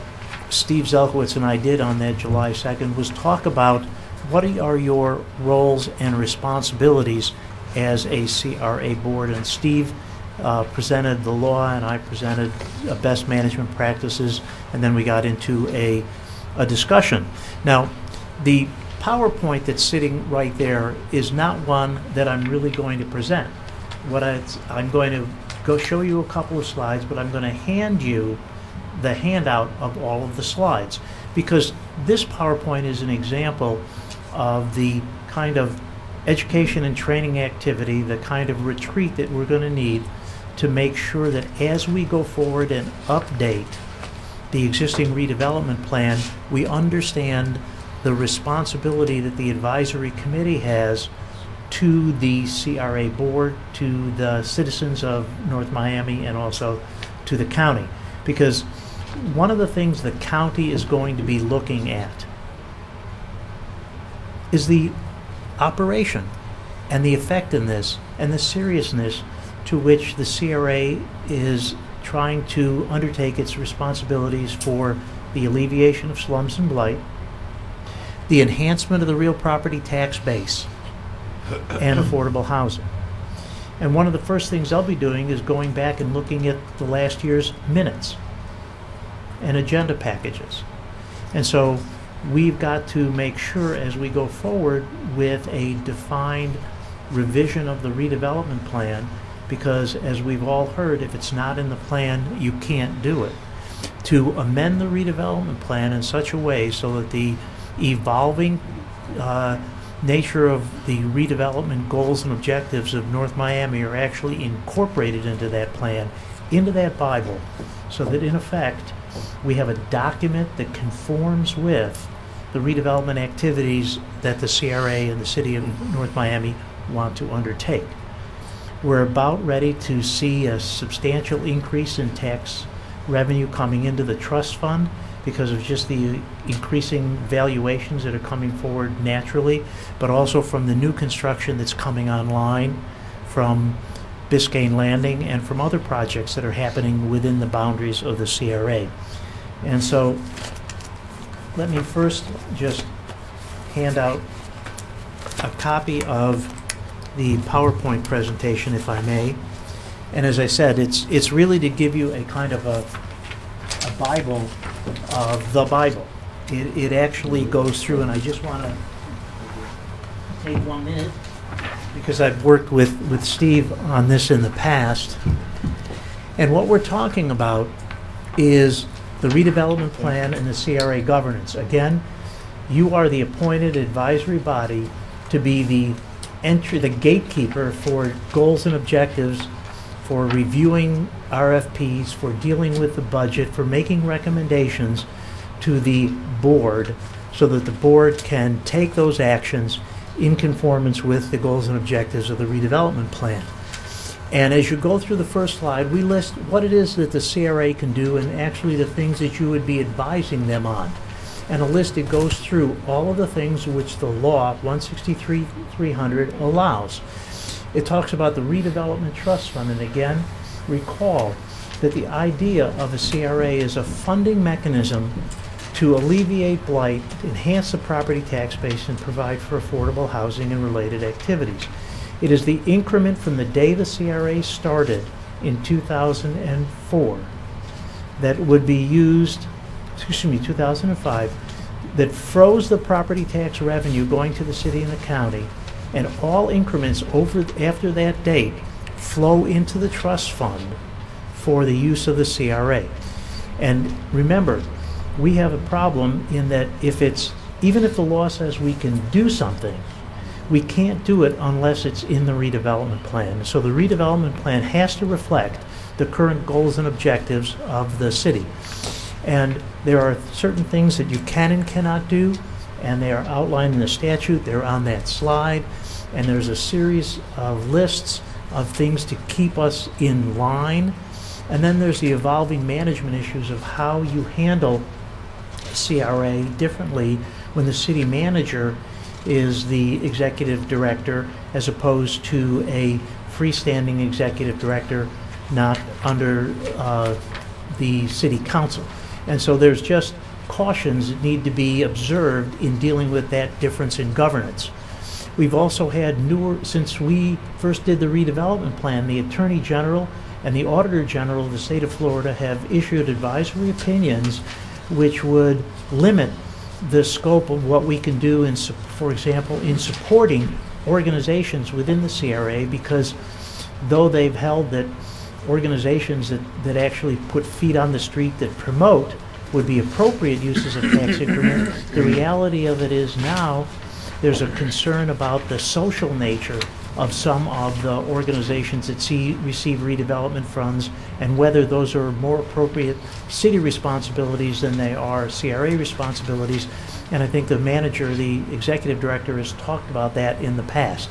Steve Zelkowitz and I did on that July 2nd was talk about what are your roles and responsibilities as a CRA board. And Steve presented the law, and I presented best management practices, and then we got into a discussion. Now, the PowerPoint that's sitting right there is not one that I'm really going to present. I'm going to go show you a couple of slides, but I'm going to hand you the handout of all of the slides, because this PowerPoint is an example of the kind of education and training activity, the kind of retreat that we're going to need to make sure that as we go forward and update the existing redevelopment plan, we understand the responsibility that the advisory committee has to the CRA board, to the citizens of North Miami, and also to the county. Because one of the things the county is going to be looking at is the operation and the effectiveness and the seriousness to which the CRA is trying to undertake its responsibilities for the alleviation of slums and blight, the enhancement of the real property tax base, and affordable housing. And one of the first things I'll be doing is going back and looking at the last year's minutes and agenda packages. And so we've got to make sure as we go forward with a defined revision of the redevelopment plan, because as we've all heard, if it's not in the plan, you can't do it. To amend the redevelopment plan in such a way so that the evolving nature of the redevelopment goals and objectives of North Miami are actually incorporated into that plan, into that Bible, so that in effect we have a document that conforms with the redevelopment activities that the CRA and the City of North Miami want to undertake. We're about ready to see a substantial increase in tax revenue coming into the trust fund because of just the increasing valuations that are coming forward naturally, but also from the new construction that's coming online from Biscayne Landing and from other projects that are happening within the boundaries of the CRA. And so let me first just hand out a copy of the PowerPoint presentation, if I may. And as I said, it's really to give you a kind of a Bible of the Bible. It actually goes through, and I just want to take 1 minute because I've worked with Steve on this in the past. And what we're talking about is the redevelopment plan and the CRA governance. Again, you are the appointed advisory body to be the gatekeeper for goals and objectives, for reviewing RFPs, for dealing with the budget, for making recommendations to the board so that the board can take those actions in conformance with the goals and objectives of the redevelopment plan. And as you go through the first slide, we list what it is that the CRA can do and actually the things that you would be advising them on. And a list, it goes through all of the things which the law 163-300 allows. It talks about the redevelopment trust fund, and again, recall that the idea of a CRA is a funding mechanism to alleviate blight, enhance the property tax base, and provide for affordable housing and related activities. It is the increment from the day the CRA started in 2004 that would be used, 2005, that froze the property tax revenue going to the city and the county, and all increments after that date flow into the trust fund for the use of the CRA. And remember, we have a problem in that even if the law says we can do something, we can't do it unless it's in the redevelopment plan. So the redevelopment plan has to reflect the current goals and objectives of the city. And there are certain things that you can and cannot do, and they are outlined in the statute. They're on that slide, and there's a series of lists of things to keep us in line. And then there's the evolving management issues of how you handle CRA differently when the city manager is the executive director as opposed to a freestanding executive director not under the city council. And so there's just cautions that need to be observed in dealing with that difference in governance. We've also had since we first did the redevelopment plan, the Attorney General and the Auditor General of the state of Florida have issued advisory opinions which would limit the scope of what we can do, for example, in supporting organizations within the CRA, because though they've held that organizations that actually put feet on the street that promote would be appropriate uses of tax increment, the reality of it is now there's a concern about the social nature of some of the organizations that receive redevelopment funds and whether those are more appropriate city responsibilities than they are CRA responsibilities. And I think the manager, the executive director, has talked about that in the past.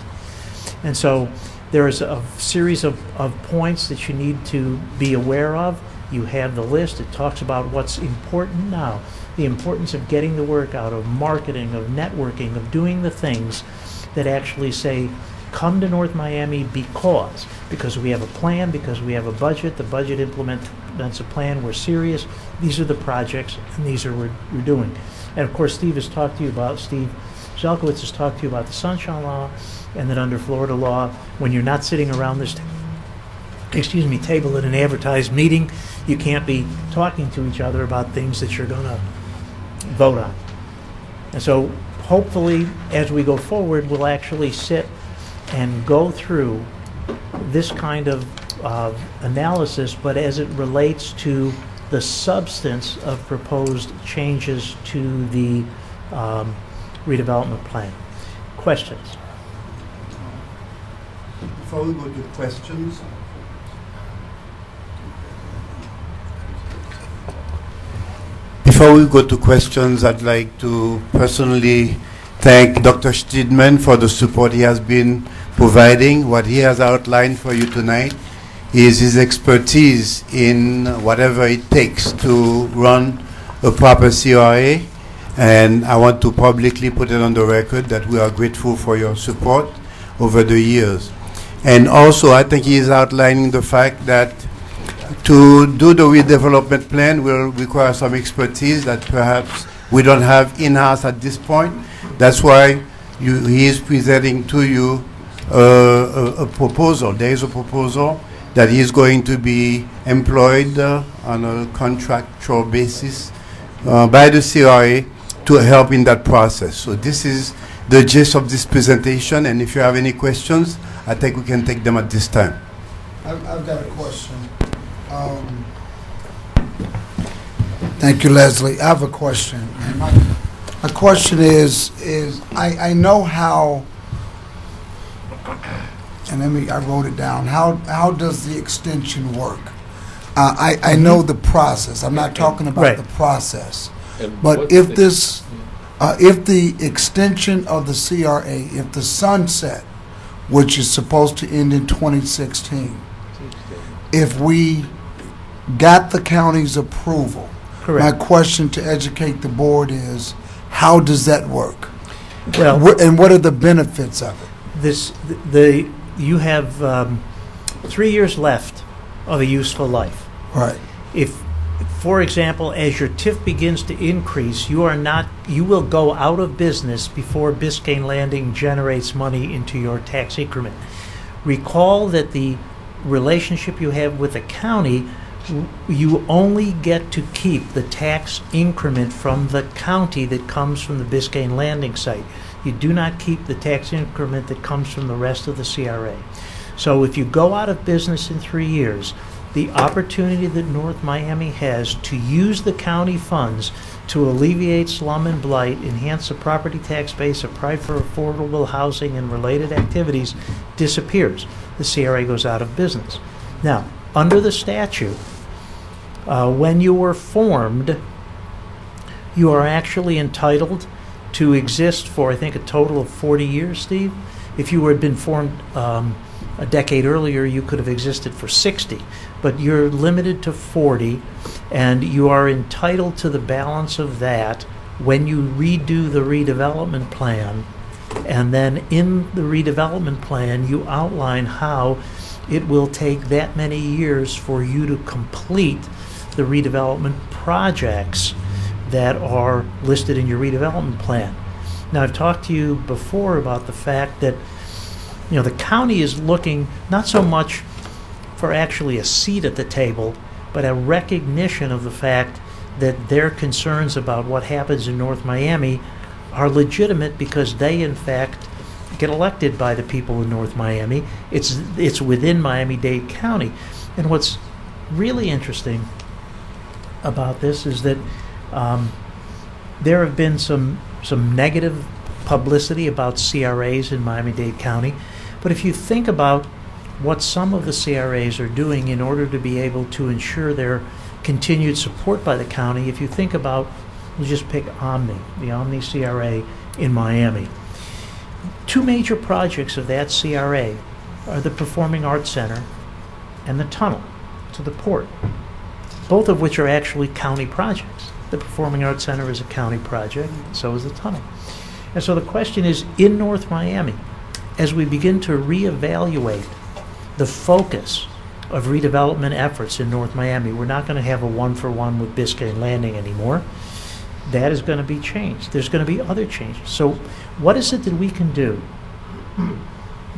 And so there is a series of points that you need to be aware of. You have the list. It talks about what's important now, the importance of getting the work out, of marketing, of networking, of doing the things that actually say, come to North Miami because we have a plan, because we have a budget. The budget implements a plan. We're serious. These are the projects, and these are what we're doing. And of course, Steve Zelkowitz has talked to you about the Sunshine Law, and that under Florida law, when you're not sitting around this table at an advertised meeting, you can't be talking to each other about things that you're going to vote on. And so hopefully, as we go forward, we'll actually sit and go through this kind of analysis, but as it relates to the substance of proposed changes to the redevelopment plan. Questions? Before we go to questions, I'd like to personally thank Dr. Steedman for the support he has been providing. What he has outlined for you tonight is his expertise in whatever it takes to run a proper CRA, and I want to publicly put it on the record that we are grateful for your support over the years. And also, I think he is outlining the fact that to do the redevelopment plan will require some expertise that perhaps we don't have in-house at this point. That's why he is presenting to you a proposal. There is a proposal that he is going to be employed on a contractual basis by the CRA to help in that process. So this is the gist of this presentation, and if you have any questions, I think we can take them at this time. I've got a question. Thank you, Leslie. I have a question. And my question is I know how, and I wrote it down. How does the extension work? I know the process. I'm not talking about the process. But if the extension of the CRA, if the sunset, which is supposed to end in 2016, if we got the county's approval, Correct. My question to educate the board is, how does that work? Well, And what are the benefits of it? You have 3 years left of a useful life. Right. If, for example, as your TIF begins to increase, you will go out of business before Biscayne Landing generates money into your tax increment. Recall that the relationship you have with the county, you only get to keep the tax increment from the county that comes from the Biscayne Landing site. You do not keep the tax increment that comes from the rest of the CRA. So if you go out of business in 3 years, the opportunity that North Miami has to use the county funds to alleviate slum and blight, enhance the property tax base, apply for affordable housing and related activities disappears. The CRA goes out of business. Now, under the statute, when you were formed, you are actually entitled to exist for, I think, a total of 40 years, Steve. If you had been formed a decade earlier, you could have existed for 60. But you're limited to 40, and you are entitled to the balance of that when you redo the redevelopment plan. And then in the redevelopment plan, you outline how it will take that many years for you to complete the redevelopment projects that are listed in your redevelopment plan. Now, I've talked to you before about the fact that, you know, the county is looking not so much for actually a seat at the table, but a recognition of the fact that their concerns about what happens in North Miami are legitimate because they, in fact, get elected by the people in North Miami. It's within Miami-Dade County. And what's really interesting about this is that there have been some negative publicity about CRAs in Miami-Dade County. But if you think about what some of the CRAs are doing in order to be able to ensure their continued support by the county, if you think about, we'll just pick Omni, the Omni CRA in Miami. Two major projects of that CRA are the Performing Arts Center and the tunnel to the port, both of which are actually county projects. The Performing Arts Center is a county project, so is the tunnel. And so the question is, in North Miami, as we begin to reevaluate the focus of redevelopment efforts in North Miami, we're not going to have a one-for-one with Biscayne Landing anymore. That is going to be changed. There's going to be other changes. So what is it that we can do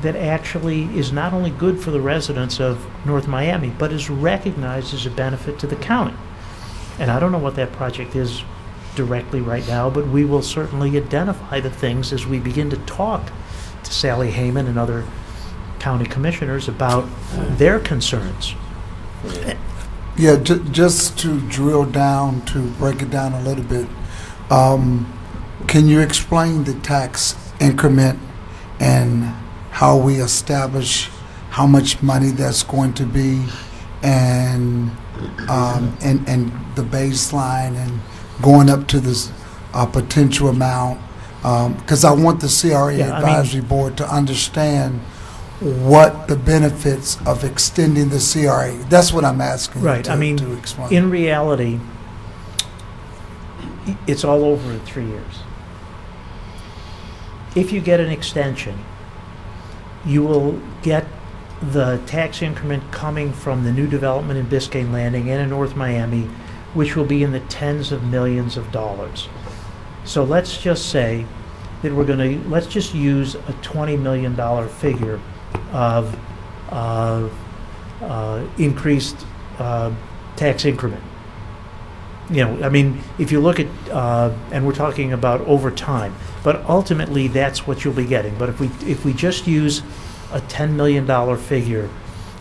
that actually is not only good for the residents of North Miami, but is recognized as a benefit to the county? And I don't know what that project is directly right now, but we will certainly identify the things as we begin to talk to Sally Heyman and other county commissioners about their concerns. Yeah, just to drill down, to break it down a little bit, can you explain the tax increment and how we establish how much money that's going to be, and the baseline, and going up to this potential amount? Because I want the CRA advisory board to understand what the benefits of extending the CRA. That's what I'm asking. Right. You to explain. In reality, it's all over in 3 years. If you get an extension, you will get the tax increment coming from the new development in Biscayne Landing and in North Miami, which will be in the tens of millions of dollars. So let's just say that let's just use a $20 million figure of increased tax increment. You know, I mean, if you look at, and we're talking about over time, but ultimately that's what you'll be getting. But if we just use a $10 million figure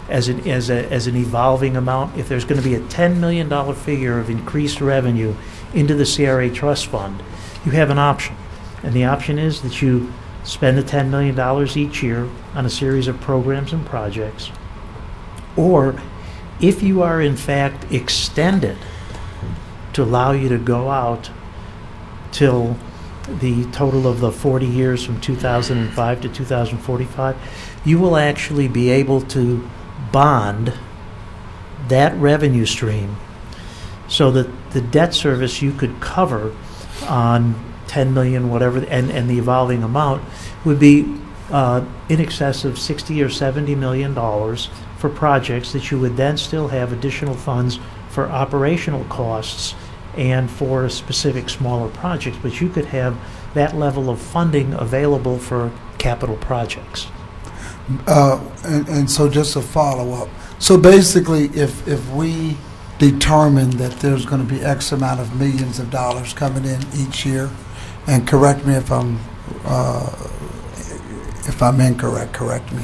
as an evolving amount, if there's going to be a $10 million figure of increased revenue into the CRA trust fund, you have an option. And the option is that you spend the $10 million each year on a series of programs and projects. Or if you are in fact extended to allow you to go out till the total of the 40 years from 2005 to 2045, you will actually be able to bond that revenue stream so that the debt service you could cover on 10 million, whatever, and the evolving amount would be in excess of 60 or 70 million dollars for projects that you would then still have additional funds for operational costs and for specific smaller projects, but you could have that level of funding available for capital projects. And so just a follow-up. So basically, if we determine that there's going to be X amount of millions of dollars coming in each year, and correct me if I'm incorrect, correct me.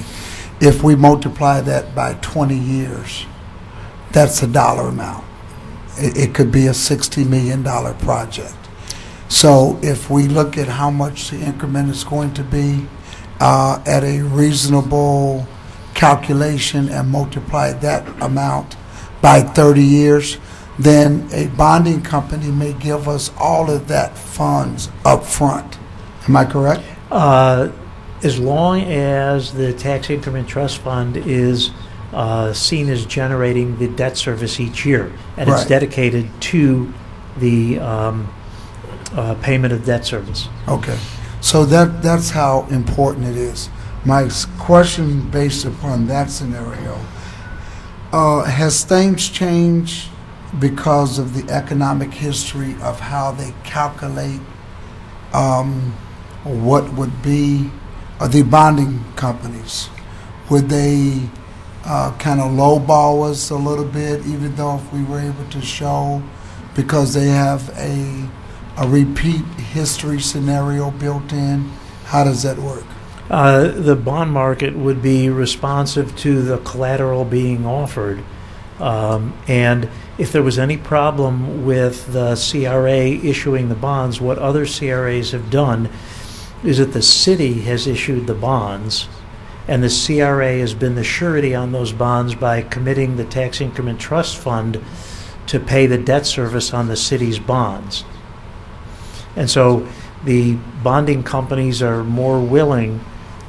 If we multiply that by 20 years, that's a dollar amount. It could be a $60 million project. So if we look at how much the increment is going to be at a reasonable calculation and multiply that amount by 30 years, then a bonding company may give us all of that funds up front. Am I correct? As long as the tax increment trust fund is seen as generating the debt service each year, and it's Right. dedicated to the payment of debt service. Okay. So that's how important it is. My question based upon that scenario, has things changed because of the economic history of how they calculate what would be the bonding companies? Would they kind of lowball us a little bit, even though if we were able to show, because they have a repeat history scenario built in? How does that work? The bond market would be responsive to the collateral being offered. And if there was any problem with the CRA issuing the bonds, what other CRAs have done is that the city has issued the bonds, and the CRA has been the surety on those bonds by committing the tax increment trust fund to pay the debt service on the city's bonds. And so the bonding companies are more willing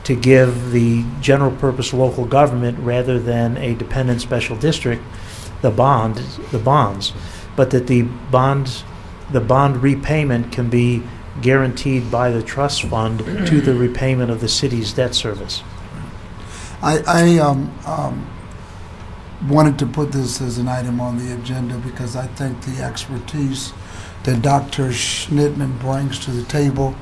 to give the general purpose local government, rather than a dependent special district, the bonds, but that the bond repayment can be guaranteed by the trust fund to the repayment of the city's debt service. I wanted to put this as an item on the agenda because I think the expertise that Dr. Schnittman brings to the table,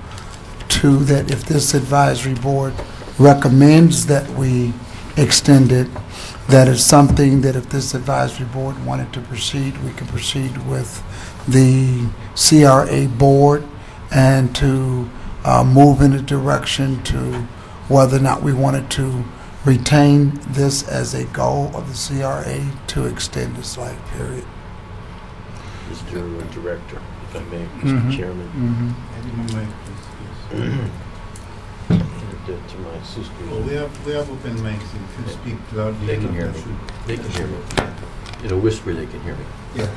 to that if this advisory board recommends that we extend it, that is something that if this advisory board wanted to proceed, we could proceed with the CRA board and to move in a direction to whether or not we wanted to retain this as a goal of the CRA to extend this life period. Mr. Director, if I may, Mr. Chairman. To my sister. Well, we have open mics. If you speak loudly, They can hear me. They can hear me. In a whisper, they can hear me. Yeah.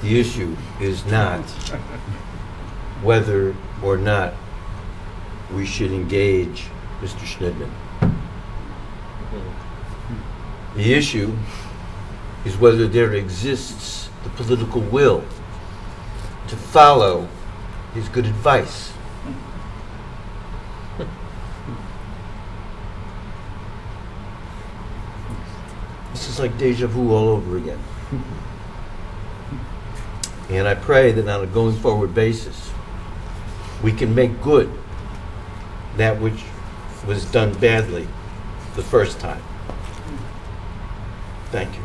The issue is not whether or not we should engage Mr. Schnittman. The issue is whether there exists the political will to follow his good advice. This is like deja vu all over again. And I pray that on a going forward basis, we can make good that which was done badly the first time. Thank you.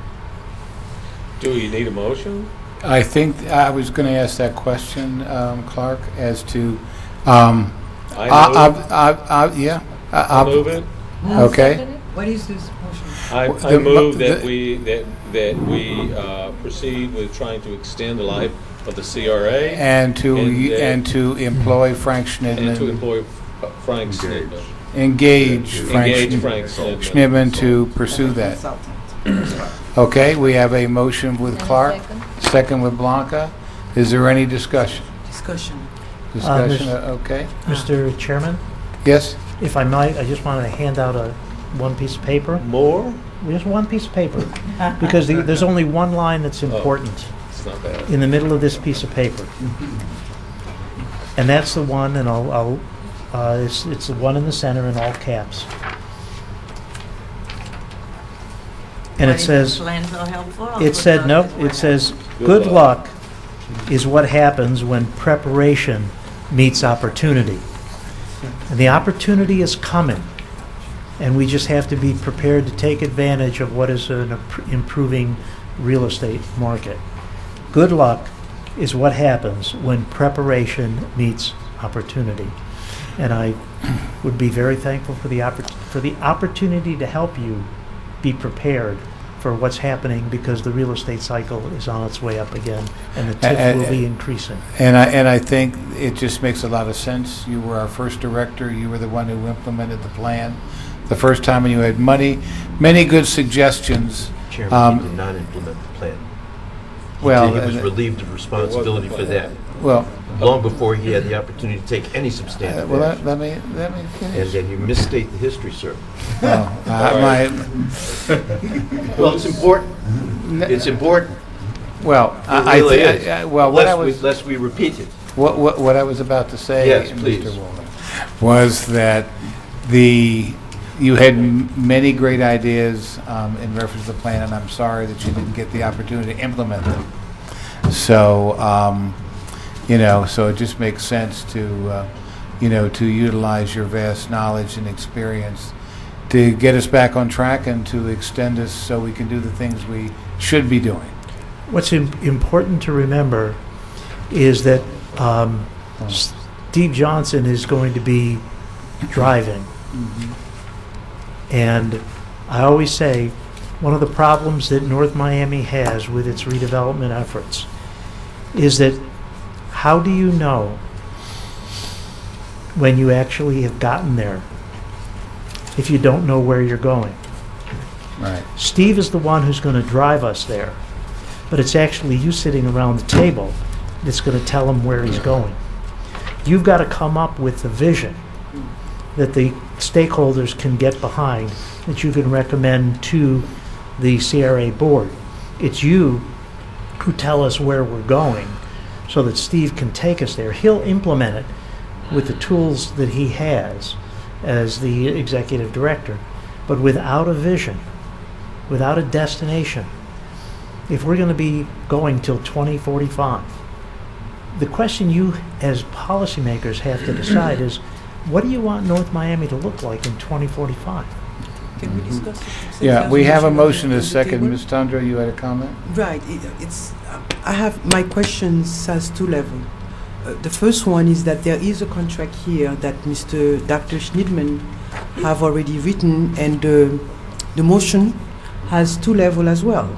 Do you need a motion? I think I was going to ask that question, Clark, as to. I move it. Okay. What is this motion? I move that we proceed with trying to extend the life of the CRA And to employ Frank Schnittman. and to employ Frank Schnittman. Engage Engage Frank Frank Schnittman to pursue that. Okay, we have a motion with Clark, second with Blanca. Is there any discussion? Discussion. Discussion, okay. Mr. Chairman, Yes? if I might, I just wanted to hand out one piece of paper? More? Just one piece of paper. Because there's only one line that's important It's not bad. in the middle of this piece of paper. And that's the one, and it's the one in the center in all caps. And it says, Plans are helpful. it said, nope, it says, good luck is what happens when preparation meets opportunity. And the opportunity is coming, and we just have to be prepared to take advantage of what is an improving real estate market. Good luck is what happens when preparation meets opportunity. And I would be very thankful for the opportunity to help you be prepared for what's happening, because the real estate cycle is on its way up again, and the TIF will be increasing. And I think it just makes a lot of sense. You were our first director. You were the one who implemented the plan the first time, and you had many good suggestions. Chairman, he did not implement the plan. He was relieved of responsibility for that. Well, long before he had the opportunity to take any substantive action. let me finish. And then you misstate the history, sir. Well, Well, it's important. It's important. Well, lest we repeat it. What I was about to say, yes, Mr. please, Woolman, was that you had many great ideas in reference to the plan, and I'm sorry that you didn't get the opportunity to implement them. So, so it just makes sense to utilize your vast knowledge and experience to get us back on track and to extend us so we can do the things we should be doing. What's important to remember is that Steve Johnson is going to be driving. And I always say, one of the problems that North Miami has with its redevelopment efforts is that how do you know when you actually have gotten there if you don't know where you're going? Right. Steve is the one who's going to drive us there, but it's actually you sitting around the table that's going to tell him where he's going. You've got to come up with the vision that the stakeholders can get behind, that you can recommend to the CRA board. It's you who tell us where we're going so that Steve can take us there. He'll implement it with the tools that he has as the executive director, but without a vision, without a destination, if we're going to be going till 2045, the question you as policymakers have to decide is, what do you want North Miami to look like in 2045? Can we discuss it? Yeah, we have a motion and a second. Ms. Tundra, you had a comment? Right. My questions has two levels. The first one is that there is a contract here that Dr. Schneidman have already written, and the motion has two levels as well.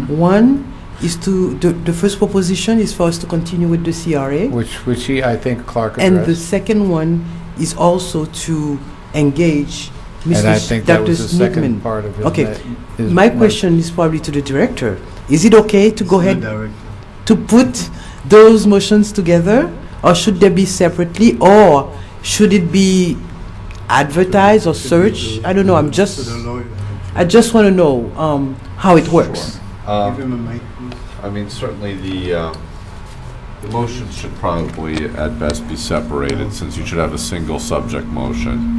One is the first proposition is for us to continue with the CRA, which I think Clark addressed. and the second one is also to engage Mr. And I think that was the second part of his My question is probably to the director. Is it okay to go ahead to put those motions together, or should they be separately, or should it be advertised or searched? I don't know. I just want to know how it works. Give him a mic. I mean, certainly the motions should probably at best be separated, since you should have a single subject motion.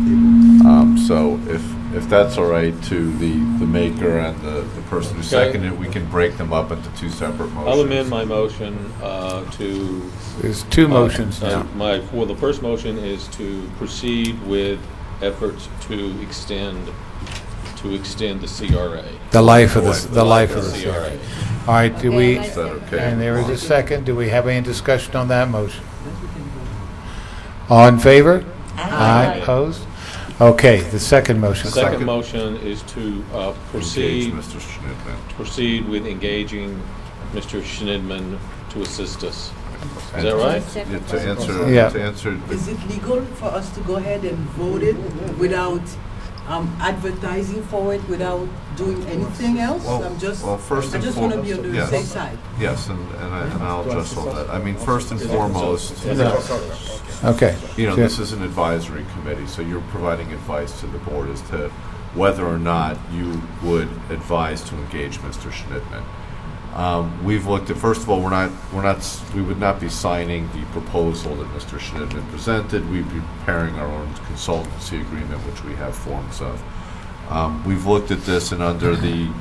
So if that's all right to the maker and the person who seconded it, we can break them up into two separate motions. I'll amend my motion to... There's two motions now. The first motion is to proceed with efforts to extend the CRA. The life of the CRA. All right, Okay. And there is a second. Do we have any discussion on that motion? All in favor? Aye. Opposed? Okay, the second motion. The second motion is to proceed with engaging Mr. Schneidman to assist us. Is that right? To answer. Is it legal for us to go ahead and vote it without advertising for it without doing anything else? First I and just want to be on foremost, the safe side. Yes, and I'll address all that. I mean, first and foremost, Okay. you know, this is an advisory committee, so you're providing advice to the board as to whether or not you would advise to engage Mr. Schnittman. We've looked at, first of all, we would not be signing the proposal that Mr. Schnittman presented. We'd be preparing our own consultancy agreement, which we have forms of. We've looked at this, and under the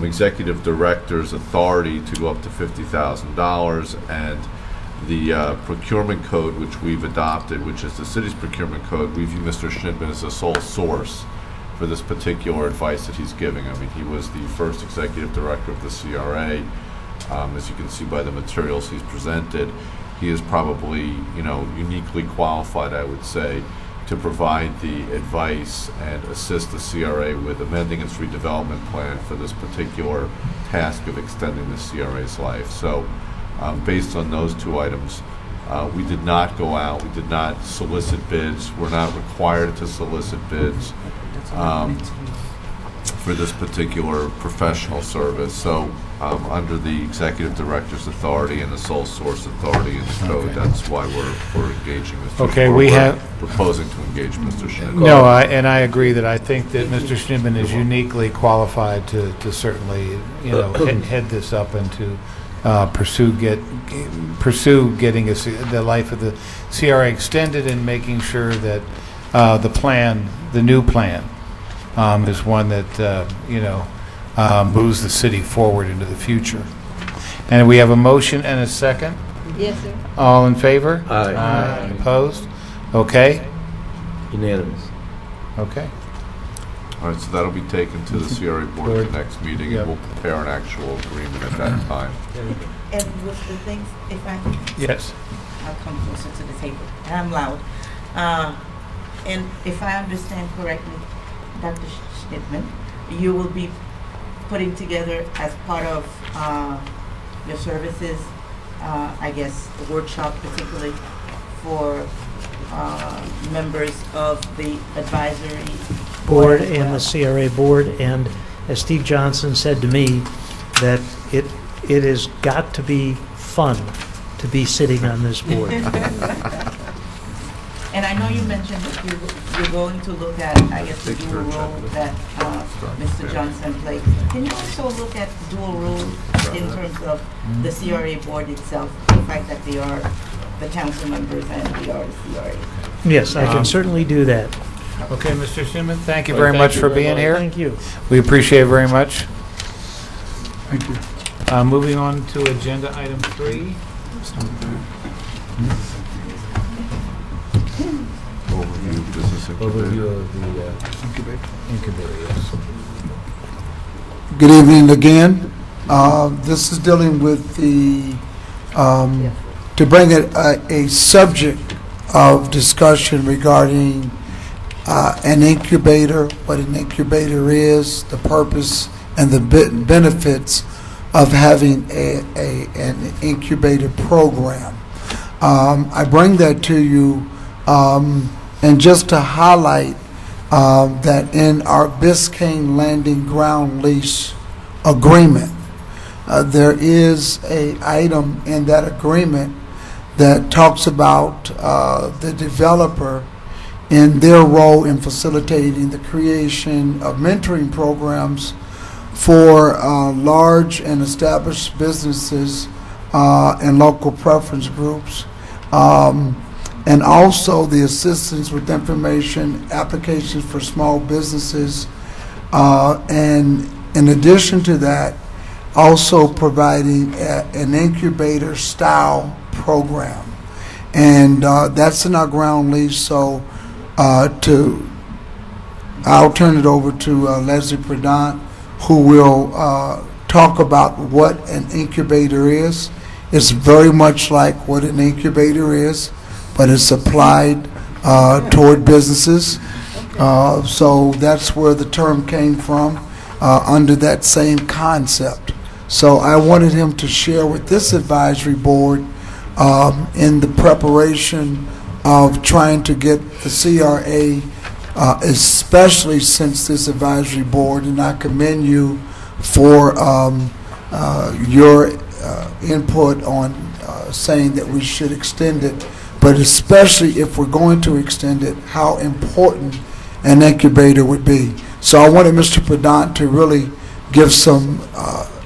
executive director's authority to go up to $50,000, and the procurement code, which we've adopted, which is the city's procurement code, we view Mr. Schnittman as the sole source for this particular advice that he's giving. I mean, he was the first executive director of the CRA. As you can see by the materials he's presented, he is probably, you know, uniquely qualified, I would say, to provide the advice and assist the CRA with amending its redevelopment plan for this particular task of extending the CRA's life. So, based on those two items, we did not go out, we did not solicit bids, we're not required to solicit bids for this particular professional service. So under the executive director's authority and the sole source authority in the code, that's why we're engaging Mr. Okay, we're proposing to engage Mr. Schnittman. No, I agree that I think that Mr. Schnittman is uniquely qualified to certainly, you know, head this up and to pursue getting the life of the CRA extended and making sure that the new plan, is one that you know, moves the city forward into the future. And we have a motion and a second. Yes, sir. All in favor? Aye. Opposed? Okay. Unanimous. Okay. All right, so that'll be taken to the CRA board at the next meeting, and we'll prepare an actual agreement at that time. And with the things, if I Yes. I'll come closer to the table, and I'm loud. And if I understand correctly, Dr. Schnittman, you will be putting together as part of your services, I guess, a workshop particularly for members of the advisory board and the CRA board, and as Steve Johnson said to me, that it has got to be fun to be sitting on this board. And I know you mentioned that you're going to look at, I guess, the dual role that Mr. Johnson played. Can you also look at dual roles in terms of the CRA board itself, the fact that they are the council members and we are the CRA? Yes, I can certainly do that. Okay, Mr. Schnittman, thank you very much for being here. Thank you. We appreciate it very much. Thank you. Moving on to agenda item 3. Overview of the incubator, yes. Good evening again. This is dealing with the, to bring a subject of discussion regarding an incubator, what an incubator is, the purpose and the benefits of having an incubator program. I bring that to you and just to highlight that in our Biscayne Landing ground lease agreement, there is an item in that agreement that talks about the developer in their role in facilitating the creation of mentoring programs for large and established businesses and local preference groups, and also the assistance with information applications for small businesses, and in addition to that, also providing an incubator style program. And that's in our ground lease, so I'll turn it over to Leslie Predant, who will talk about what an incubator is. It's very much like what an incubator is, but it's applied toward businesses. So that's where the term came from, under that same concept. So I wanted him to share with this advisory board in the preparation of trying to get the CRA especially since this advisory board, and I commend you for your input on saying that we should extend it, but especially if we're going to extend it, how important an incubator would be. So I wanted Mr. Pedant to really give some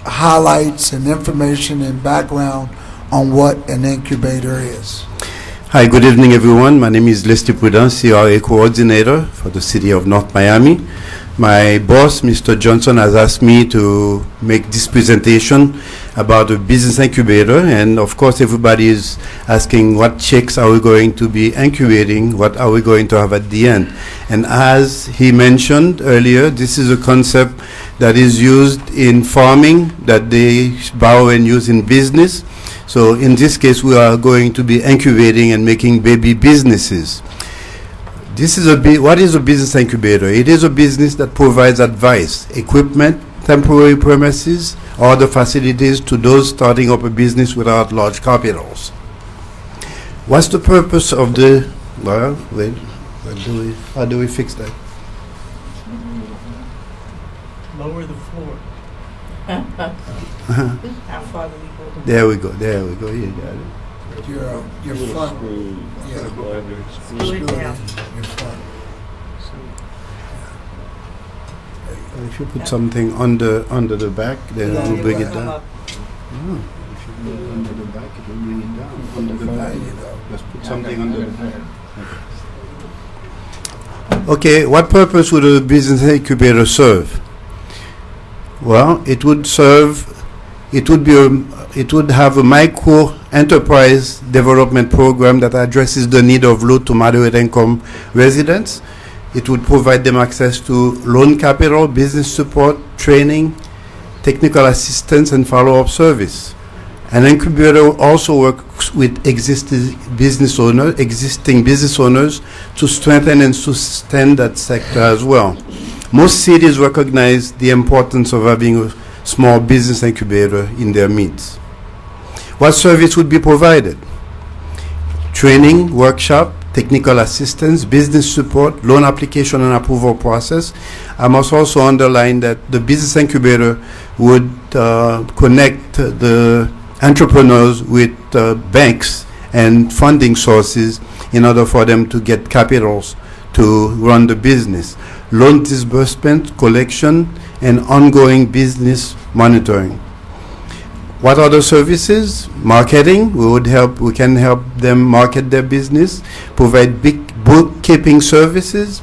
highlights and information and background on what an incubator is. Hi, good evening, everyone. My name is Leslie Prudent, CRA coordinator for the city of North Miami. My boss, Mr. Johnson, has asked me to make this presentation about a business incubator, and of course everybody is asking what chicks are we going to be incubating, what are we going to have at the end. And as he mentioned earlier, this is a concept that is used in farming, that they borrow and use in business. So in this case, we are going to be incubating and making baby businesses. This is what is a business incubator? It is a business that provides advice, equipment, temporary premises, or other facilities to those starting up a business without large capitals. What's the purpose of the, well, wait, how do we fix that? Lower the floor. How far do we go? There we go, you got it. Your front. Yeah. Screw it down. Your front. If you put something under the back, then it will bring it down. Oh. If you put it under the back, it will bring it down. Under the back, just put something under the back. Okay, what purpose would a business incubator serve? Well, it would have a micro enterprise development program that addresses the need of low to moderate income residents. It would provide them access to loan capital, business support, training, technical assistance, and follow-up service. An incubator also works with existing business owners to strengthen and sustain that sector as well. Most cities recognize the importance of having a small business incubator in their midst. What service would be provided? Training, workshop, technical assistance, business support, loan application and approval process. I must also underline that the business incubator would connect the entrepreneurs with banks and funding sources in order for them to get capitals to run the business. Loan disbursement, collection, and ongoing business monitoring. What other services? Marketing. We can help them market their business, provide big bookkeeping services,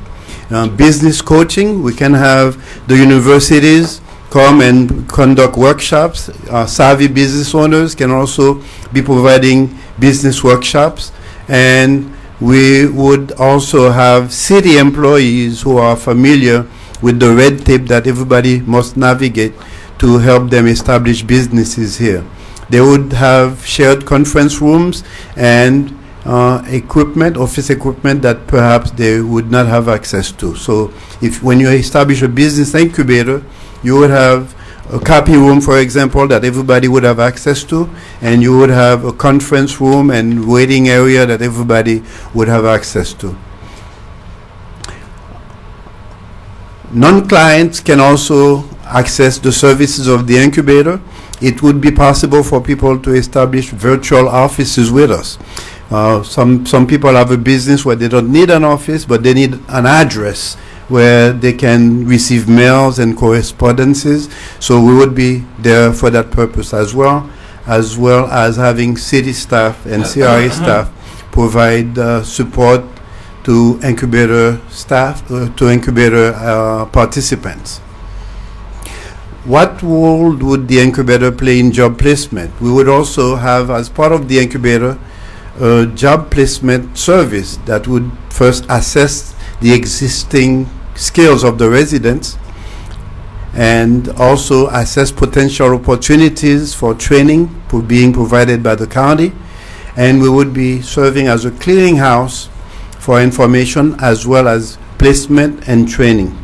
business coaching. We can have the universities come and conduct workshops. Savvy business owners can also be providing business workshops, and we would also have city employees who are familiar with the red tape that everybody must navigate to help them establish businesses here. They would have shared conference rooms and equipment, office equipment that perhaps they would not have access to. So when you establish a business incubator, you would have a copy room, for example, that everybody would have access to, and you would have a conference room and waiting area that everybody would have access to. Non-clients can also access the services of the incubator. It would be possible for people to establish virtual offices with us. Some people have a business where they don't need an office, but they need an address where they can receive mails and correspondences. So we would be there for that purpose as well as having city staff and CRA staff provide support to incubator staff, to incubator participants. What role would the incubator play in job placement? We would also have, as part of the incubator, a job placement service that would first assess the existing skills of the residents and also assess potential opportunities for training being provided by the county. And we would be serving as a clearinghouse for information as well as placement and training.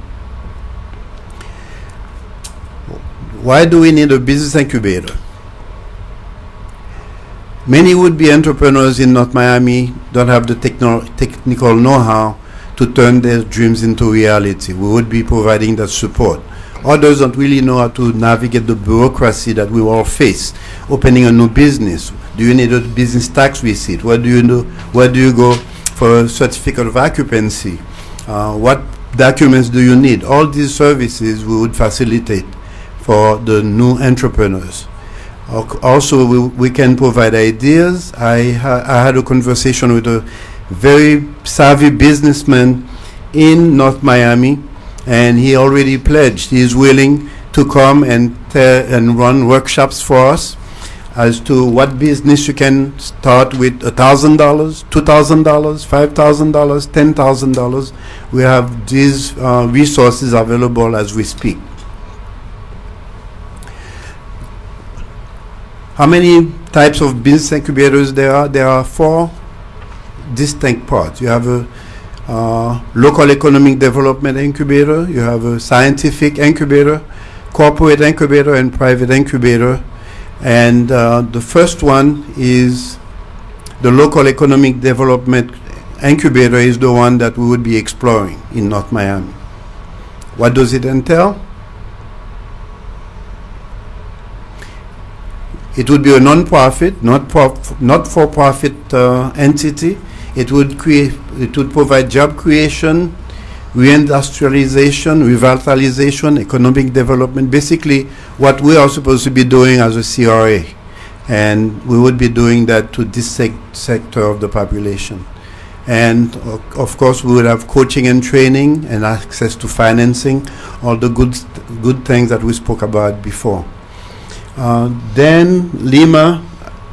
Why do we need a business incubator? Many would-be entrepreneurs in North Miami don't have the technical know-how to turn their dreams into reality. We would be providing that support. Others don't really know how to navigate the bureaucracy that we all face. Opening a new business. Do you need a business tax receipt? Where do you go for a certificate of occupancy? What documents do you need? All these services we would facilitate for the new entrepreneurs. Also, we can provide ideas. I had a conversation with a very savvy businessman in North Miami, and he already pledged he is willing to come and run workshops for us as to what business you can start with $1,000, $2,000, $5,000, $10,000. We have these resources available as we speak. How many types of business incubators there are? There are 4 distinct parts. You have a local economic development incubator, you have a scientific incubator, corporate incubator, and private incubator. And the first one is the local economic development incubator is the one that we would be exploring in North Miami. What does it entail? It would be a non-profit, not-for-profit entity. It would provide job creation, reindustrialization, revitalization, economic development, basically what we are supposed to be doing as a CRA. And we would be doing that to this sector of the population. And of course, we would have coaching and training and access to financing, all the good things that we spoke about before. Then Lima,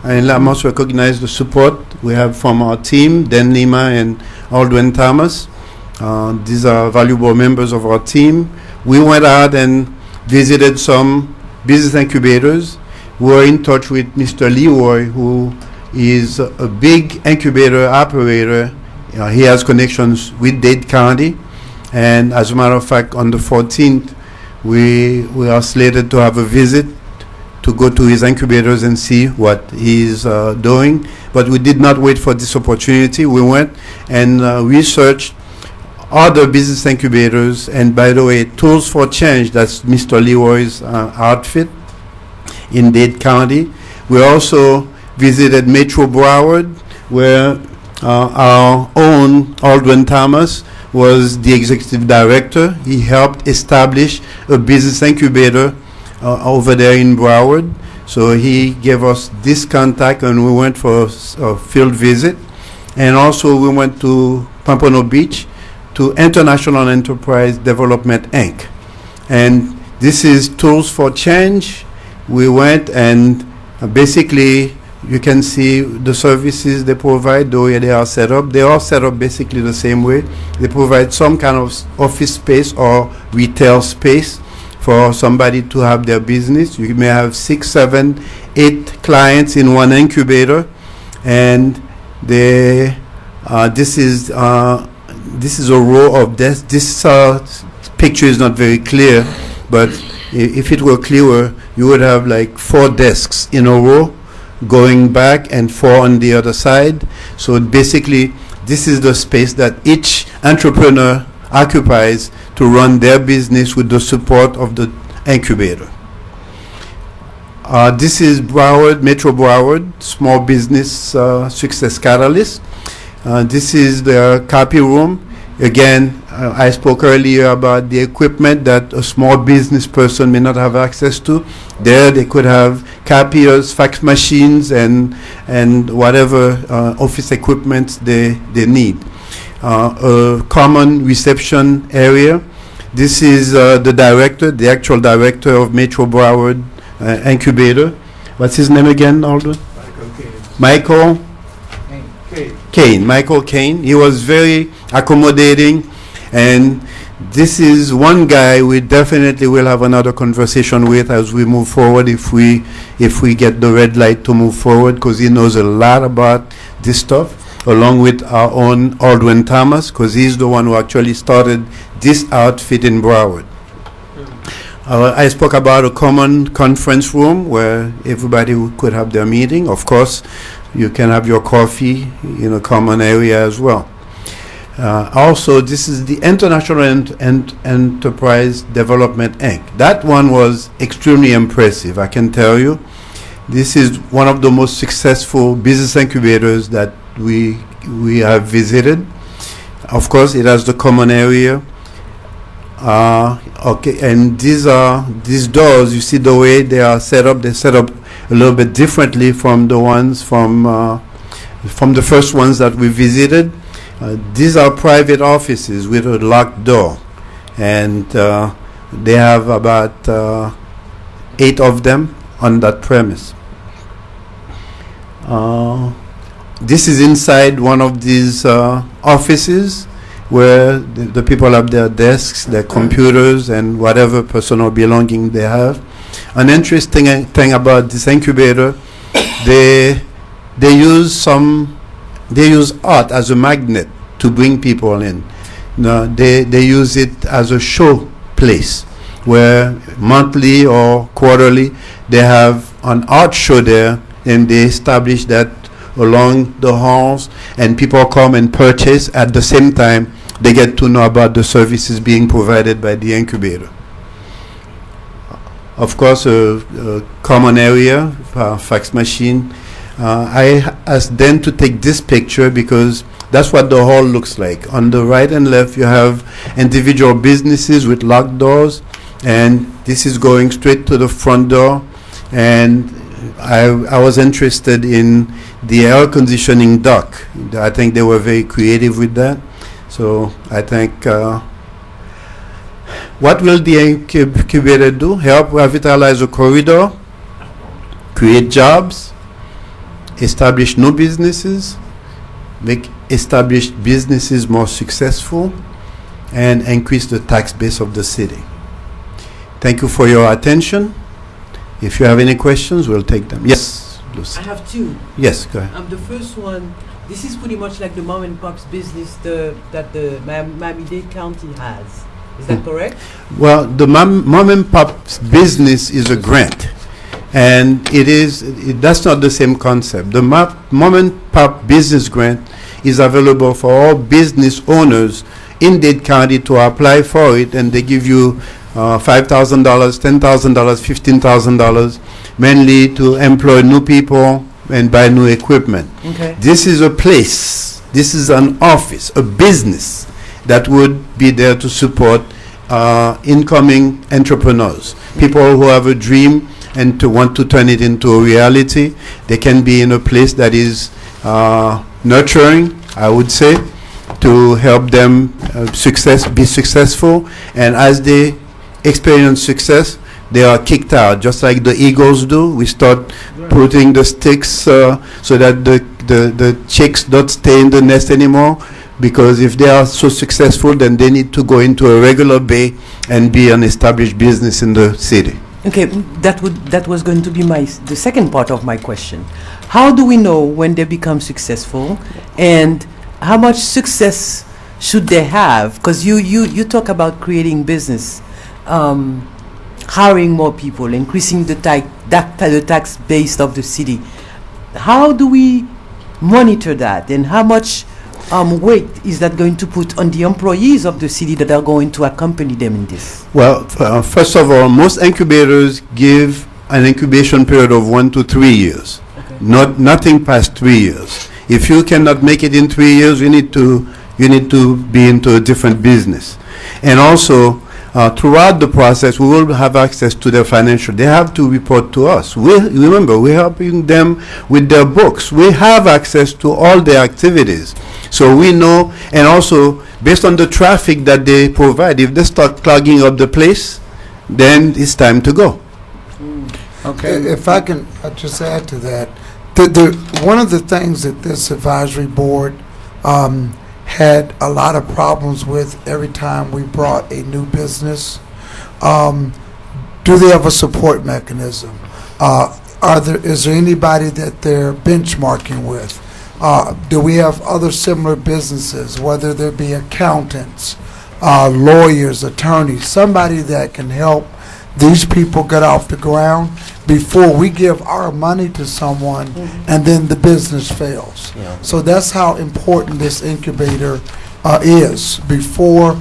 and I must recognize the support we have from our team, Dan Lima and Aldwin Thomas. These are valuable members of our team. We went out and visited some business incubators. We were in touch with Mr. Leroy, who is a big incubator operator. He has connections with Dade County. And as a matter of fact, on the 14th, we are slated to have a visit to go to his incubators and see what he's doing. But we did not wait for this opportunity. We went and researched other business incubators. And by the way, Tools for Change, that's Mr. Leroy's outfit in Dade County. We also visited Metro Broward, where our own Aldwin Thomas was the executive director. He helped establish a business incubator over there in Broward. So he gave us this contact, and we went for a field visit. And also we went to Pompano Beach to International Enterprise Development, Inc. And this is Tools for Change. We went and basically you can see the services they provide, the way they are set up. They are set up basically the same way. They provide some kind of office space or retail space for somebody to have their business. You may have 6, 7, 8 clients in one incubator, and this is a row of desks. This picture is not very clear, but if it were clearer, you would have like 4 desks in a row going back and 4 on the other side. So basically, this is the space that each entrepreneur occupies to run their business with the support of the incubator. This is Broward, Metro Broward, Small Business Success Catalyst. This is the copy room. Again, I spoke earlier about the equipment that a small business person may not have access to. There they could have copiers, fax machines, and whatever office equipment they need. A common reception area. This is the actual director of Metro Broward Incubator. What's his name again, Aldwin? Michael Kane. Michael Kane. He was very accommodating, and this is one guy we definitely will have another conversation with as we move forward, if we get the red light to move forward, because he knows a lot about this stuff, along with our own Aldwin Thomas, because he's the one who actually started this outfit in Broward. I spoke about a common conference room where everybody could have their meeting. Of course, you can have your coffee in a common area as well. Also, this is the International Enterprise Development Inc. That one was extremely impressive, I can tell you. This is one of the most successful business incubators that we have visited. Of course, it has the common area. Okay, and these doors, you see the way they are set up. They're set up a little bit differently from the ones from the first ones that we visited. These are private offices with a locked door, and they have about 8 of them on that premise. This is inside one of these offices where the people have their desks, their computers, and whatever personal belonging they have. An interesting thing about this incubator, they use art as a magnet to bring people in. No, they use it as a show place where monthly or quarterly they have an art show there, and they establish that along the halls, and people come and purchase. At the same time, they get to know about the services being provided by the incubator. Of course, a common area, fax machine. I asked them to take this picture because that's what the hall looks like. On the right and left, you have individual businesses with locked doors, and this is going straight to the front door. And I was interested in the air conditioning duct. I think they were very creative with that. So I think what will the incubator do? Help revitalize a corridor, create jobs, establish new businesses, make established businesses more successful, and increase the tax base of the city. Thank you for your attention. If you have any questions, we'll take them. Yes, Lucy. I have 2. Yes, go ahead. The first one, this is pretty much like the mom and pop's business that the Miami-Dade County has. Is that correct? Well, the mom and pop's business is a grant, and that's not the same concept. The mom and pop business grant is available for all business owners in Dade County to apply for it, and they give you $5,000, $10,000, $15,000, mainly to employ new people and buy new equipment. Okay. This is a place, this is an office, a business that would be there to support incoming entrepreneurs, people who have a dream and to want to turn it into a reality. They can be in a place that is nurturing, I would say, to help them be successful. And as they experience success, they are kicked out, just like the eagles do. We start putting the sticks so that the chicks don't stay in the nest anymore, because if they are so successful, then they need to go into a regular bay and be an established business in the city. Okay, that was going to be the second part of my question. How do we know when they become successful, and how much success should they have? Because you talk about creating business, hiring more people, increasing the tax base of the city. How do we monitor that, and how much weight is that going to put on the employees of the city that are going to accompany them in this? Well, first of all, most incubators give an incubation period of 1 to 3 years. Okay. Nothing past 3 years. If you cannot make it in 3 years, you need to be into a different business. And also, throughout the process, we will have access to their financial. They have to report to us. Remember, we're helping them with their books. We have access to all their activities. So we know, and also, based on the traffic that they provide, if they start clogging up the place, then it's time to go. Okay. If I can just add to that, one of the things that this advisory board had a lot of problems with every time we brought a new business. Do they have a support mechanism? Is there anybody that they're benchmarking with? Do we have other similar businesses, whether there be accountants, lawyers, attorneys, somebody that can help these people get off the ground before we give our money to someone and then the business fails. Yeah. So that's how important this incubator is before.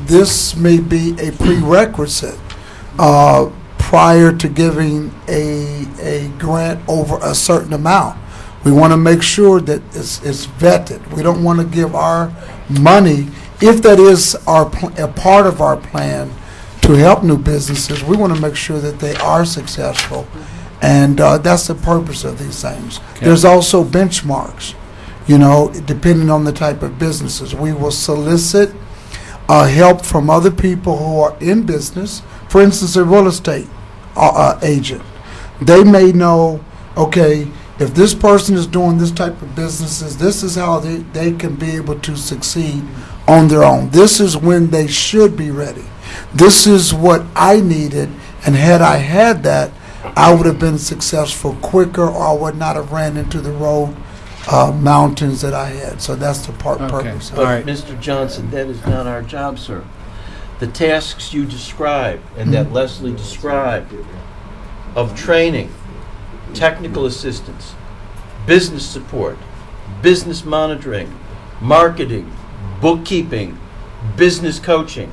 This may be a prerequisite prior to giving a grant over a certain amount. We want to make sure that it's vetted. We don't want to give our money, if that is a part of our plan to help new businesses, we want to make sure that they are successful. And that's the purpose of these things. Okay. There's also benchmarks, you know, depending on the type of businesses. We will solicit help from other people who are in business. For instance, a real estate agent. They may know, okay, if this person is doing this type of businesses, this is how they can be able to succeed on their own. This is when they should be ready. This is what I needed, and had I had that, I would have been successful quicker, or I would not have ran into the road mountains that I had. So that's the purpose. All right. Mr. Johnson, that is not our job, sir. The tasks you described and that Leslie described of training, technical assistance, business support, business monitoring, marketing, bookkeeping, business coaching,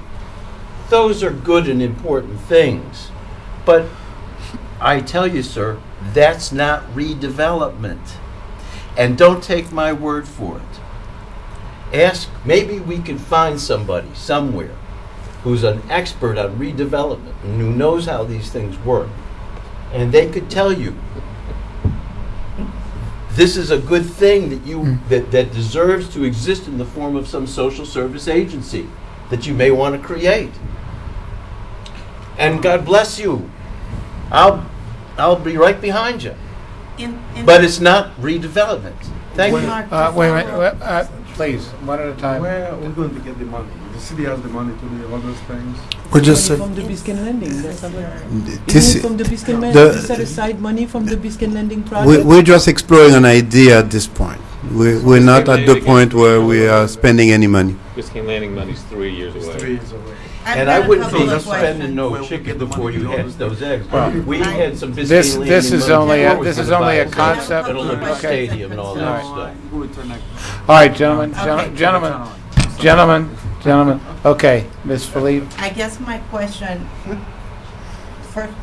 those are good and important things. But I tell you, sir, that's not redevelopment. And don't take my word for it. Maybe we can find somebody somewhere who's an expert on redevelopment and who knows how these things work. And they could tell you, this is a good thing that deserves to exist in the form of some social service agency that you may want to create. And God bless you. I'll be right behind you. But it's not redevelopment. Thank you. Wait a minute, please, one at a time. Where are we going to get the money? The city has the money to do all those things. We're just From the Biscayne Lending. That's not This- from the Biscayne the- Lending. Set aside money from the Biscayne Lending project. We're just exploring an idea at this point. We're not at the point where we are spending any money. Biscayne Landing money's 3 years away. 3 years away. And I wouldn't be spending no chicken before you hatch those eggs. Well, We had some Biscayne This Landing is money only before a, we this could is only buy a concept. an Olympic Okay. Stadium and all that All right. stuff. All right, gentlemen, Okay. gentlemen. Okay, Ms. Philippe. I guess my question,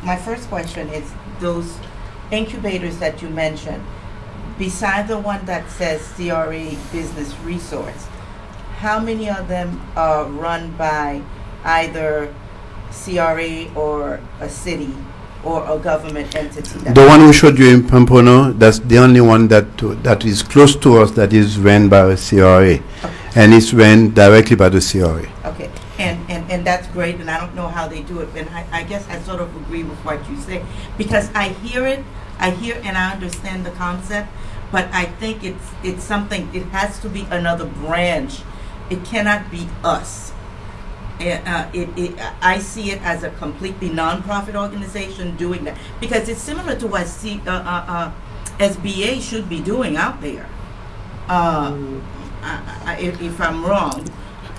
my first question is those incubators that you mentioned, beside the one that says CRA Business Resource, how many of them are run by either CRA or a city or a government entity? The one we showed you in Pamplona, that's the only one that is close to us that is ran by a CRA. And it's ran directly by the CRA. Okay, and that's great, and I don't know how they do it, and I guess I sort of agree with what you say, because I hear and I understand the concept, but I think it's something, it has to be another branch. It cannot be us. I see it as a completely non-profit organization doing that, because it's similar to what SBA should be doing out there. If I'm wrong.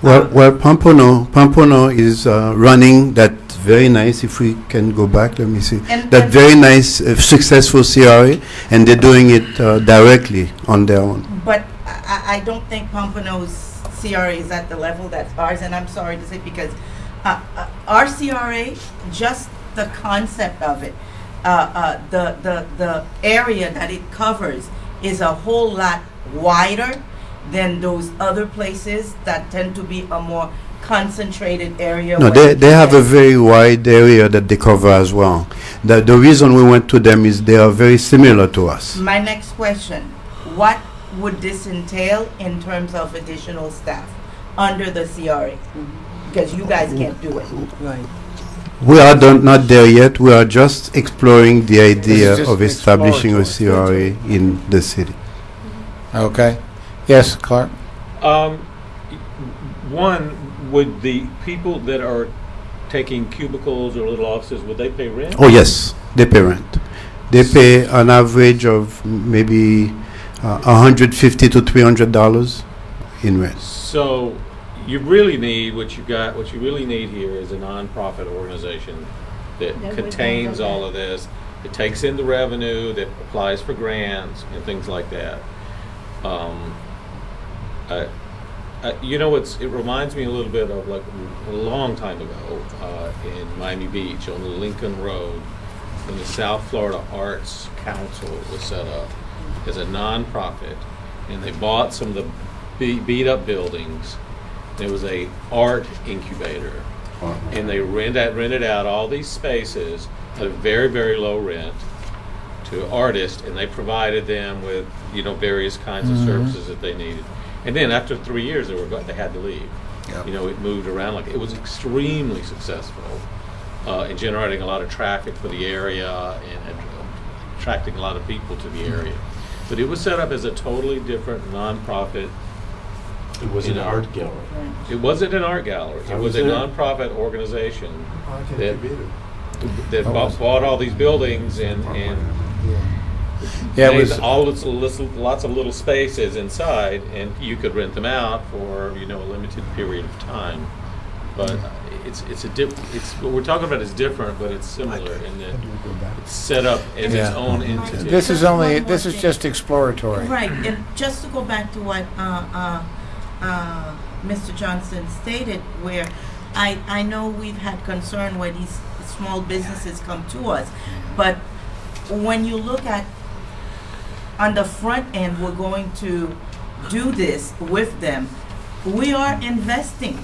Well, Pamplona is running that very nice, if we can go back, let me see, that very nice, successful CRA, and they're doing it directly on their own. But I don't think Pompano's CRA is at the level that's ours, and I'm sorry to say, because our CRA, just the concept of it, the area that it covers is a whole lot wider than those other places that tend to be a more concentrated area. No, they have a very wide area that they cover as well. The reason we went to them is they are very similar to us. My next question, what would this entail in terms of additional staff under the CRA? Because you guys can't do it. Right. We are not there yet. We are just exploring the idea just of establishing a exploratory. CRA in the city. Okay. Yes, Clark? One, would the people that are taking cubicles or little offices, would they pay rent? Oh yes, they pay rent. They pay an average of maybe $150 to $300 in rent. So you really need, what you really need here is a nonprofit organization that contains all of this. It takes in the revenue, that applies for grants and things like that. You know, it reminds me a little bit of like a long time ago in Miami Beach on Lincoln Road, when the South Florida Arts Council was set up as a nonprofit, and they bought some of the beat up buildings. There was a art incubator, and they rented out all these spaces at a very, very low rent to artists, and they provided them with, you know, various kinds of services that they needed. And then after 3 years, they had to leave. Yep. You know, it moved around. Like, it was extremely successful in generating a lot of traffic for the area and attracting a lot of people to the area. But it was set up as a totally different nonprofit. It was an art gallery. It wasn't an art gallery. It was a nonprofit organization that bought all these buildings and Yeah, it made was lots of little spaces inside, and you could rent them out for, you know, a limited period of time. But it's what we're talking about is different, but it's similar in that it's set up as its own entity. This is just exploratory. Right, and just to go back to what Mr. Johnson stated, where I know we've had concern where these small businesses come to us, but when you look at on the front end, we're going to do this with them. We are investing.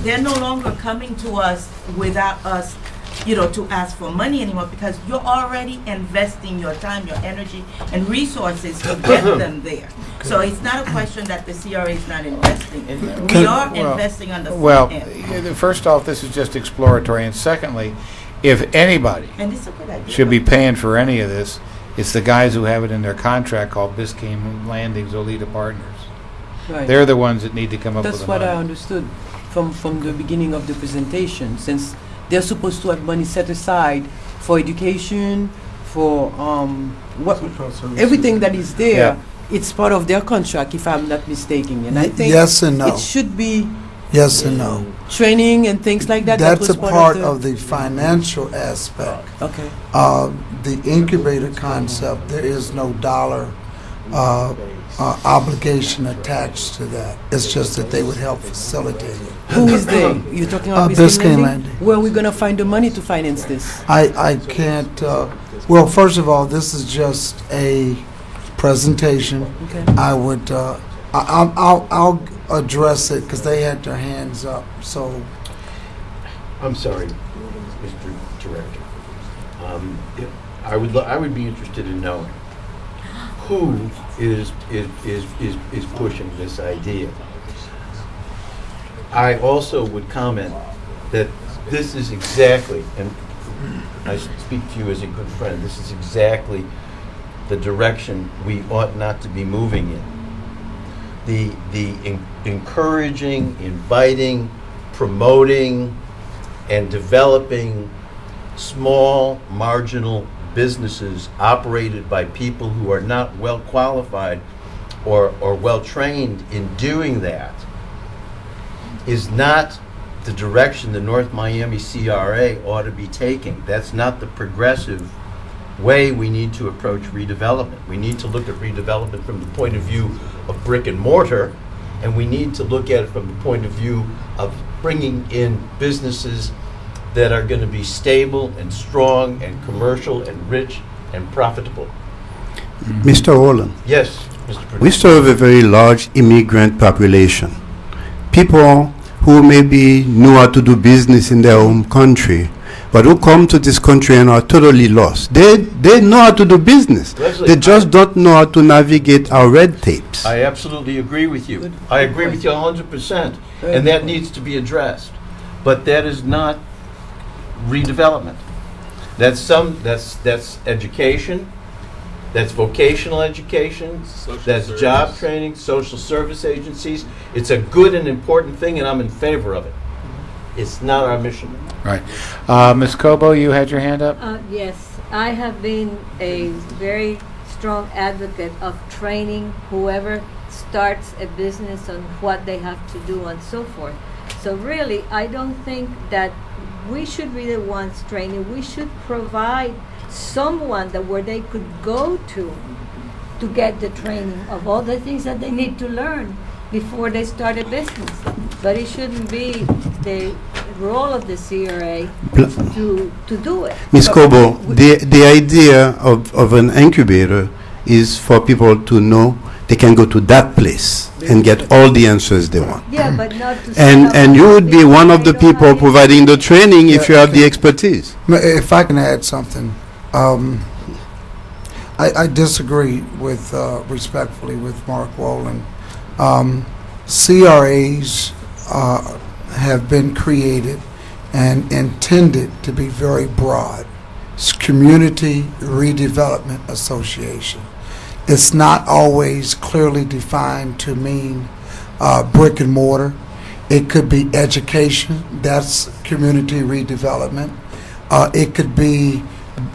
They're no longer coming to us without us, you know, to ask for money anymore, because you're already investing your time, your energy, and resources to get them there. So it's not a question that the CRA is not investing. We are investing on the front end. First off, this is just exploratory, and secondly, if anybody And it's a good idea. should be paying for any of this, it's the guys who have it in their contract called Biscayne Landings Olita Partners. Right. They're the ones that need to come up with That's the what money. I understood from the beginning of the presentation, since they're supposed to have money set aside for education, for everything that is there. It's part of their contract, if I'm not mistaken. And I think Yes and no. it should be Yes and no. training and things like that. That's was a part of the financial aspect. Okay. The incubator concept, there is no dollar obligation attached to that. It's just that they would help facilitate it. Who is they? You're talking about Biscayne Biscayne Landing. Where are we going to find the money to finance this? I can't, well, first of all, this is just a presentation. Okay. I would, I'll address it because they had their hands up, so. I'm sorry, Mr. Director. I would be interested in knowing who is pushing this idea. I also would comment that this is exactly, and I speak to you as a good friend, this is exactly the direction we ought not to be moving in. The encouraging, inviting, promoting, and developing small, marginal businesses operated by people who are not well qualified or well trained in doing that is not the direction the North Miami CRA ought to be taking. That's not the progressive way we need to approach redevelopment. We need to look at redevelopment from the point of view of brick and mortar, and we need to look at it from the point of view of bringing in businesses that are going to be stable and strong and commercial and rich and profitable. Mr. Holland. Yes, Mr. Producer. We serve a very large immigrant population. People who maybe know how to do business in their home country, but who come to this country and are totally lost. They know how to do business. Leslie, they just don't know how to navigate our red tapes. I absolutely agree with you. I agree with you 100%, and that needs to be addressed. But that is not redevelopment. That's education, that's vocational education, that's job training, social service agencies. It's a good and important thing, and I'm in favor of it. It's not our mission. Right. Ms. Cobo, you had your hand up? Yes, I have been a very strong advocate of training whoever starts a business on what they have to do and so forth. So really, I don't think that we should be the ones training. We should provide someone that where they could go to get the training of all the things that they need to learn. before they start a business. But it shouldn't be the role of the CRA to do it. Ms. Cobo, the idea of an incubator is for people to know they can go to that place and get all the answers they want. Yeah, but not to And you would be one of the people providing the training if you have the expertise. If I can add something, I disagree with, respectfully, with Mark Wolin. CRAs have been created and intended to be very broad. It's Community Redevelopment Association. It's not always clearly defined to mean brick and mortar. It could be education, that's community redevelopment. It could be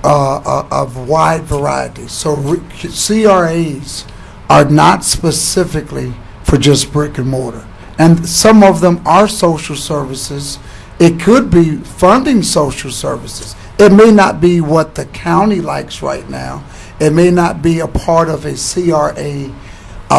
of wide variety. So CRAs are not specifically for just brick and mortar. And some of them are social services. It could be funding social services. It may not be what the county likes right now. It may not be a part of a CRA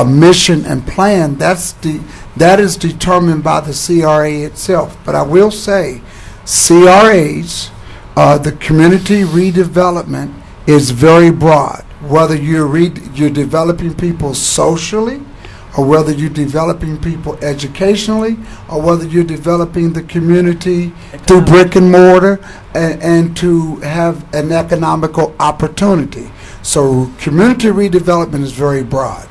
mission and plan. That is determined by the CRA itself. But I will say, CRAs, the community redevelopment is very broad. Whether you're developing people socially, or whether you're developing people educationally, or whether you're developing the community through brick and mortar and to have an economical opportunity. So community redevelopment is very broad.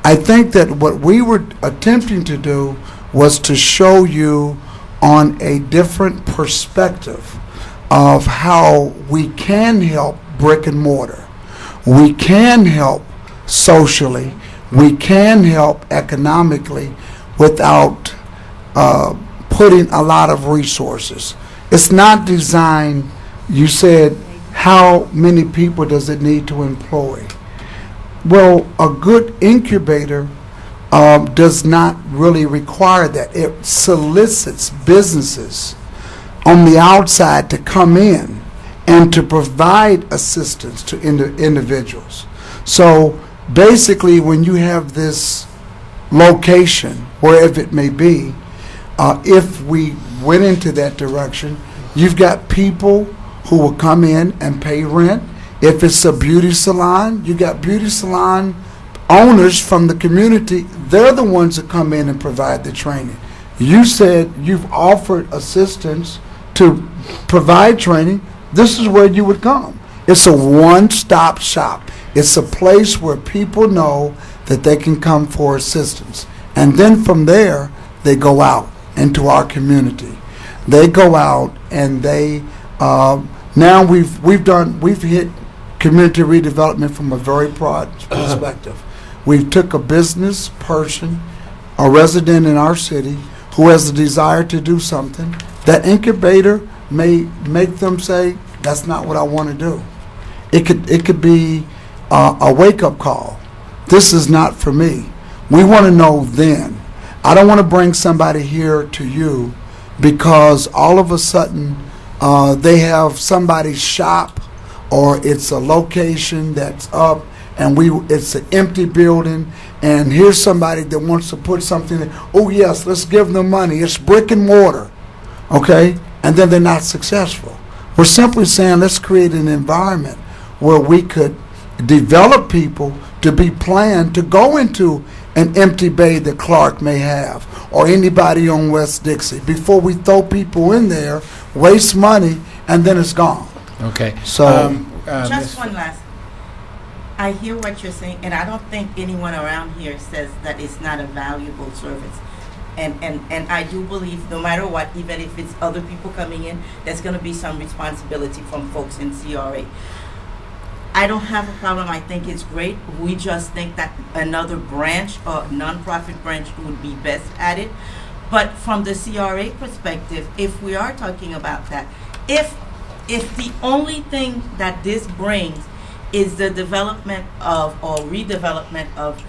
I think that what we were attempting to do was to show you on a different perspective of how we can help brick and mortar. We can help socially. We can help economically without putting a lot of resources. It's not designed, you said, how many people does it need to employ? Well, a good incubator does not really require that. It solicits businesses on the outside to come in and to provide assistance to individuals. So basically, when you have this location, wherever it may be, if we went into that direction, you've got people who will come in and pay rent. If it's a beauty salon, you got beauty salon owners from the community. They're the ones that come in and provide the training. You said you've offered assistance to provide training. This is where you would come. It's a one-stop shop. It's a place where people know that they can come for assistance. And then from there, they go out into our community. They go out and they, now we've hit community redevelopment from a very broad perspective. We took a business person, a resident in our city, who has a desire to do something. That incubator may make them say, that's not what I want to do. It could be a wake-up call. This is not for me. We want to know then. I don't want to bring somebody here to you because all of a sudden they have somebody's shop or it's a location that's up and it's an empty building and here's somebody that wants to put something in. Oh yes, let's give them money. It's brick and mortar. Okay? And then they're not successful. We're simply saying let's create an environment where we could develop people to be planned to go into an empty bay that Clark may have or anybody on West Dixie before we throw people in there, waste money, and then it's gone. Okay. So just one last. I hear what you're saying, and I don't think anyone around here says that it's not a valuable service. And I do believe no matter what, even if it's other people coming in, there's going to be some responsibility from folks in CRA. I don't have a problem. I think it's great. We just think that another branch or nonprofit branch would be best at it. But from the CRA perspective, if we are talking about that, if the only thing that this brings is the development of or redevelopment of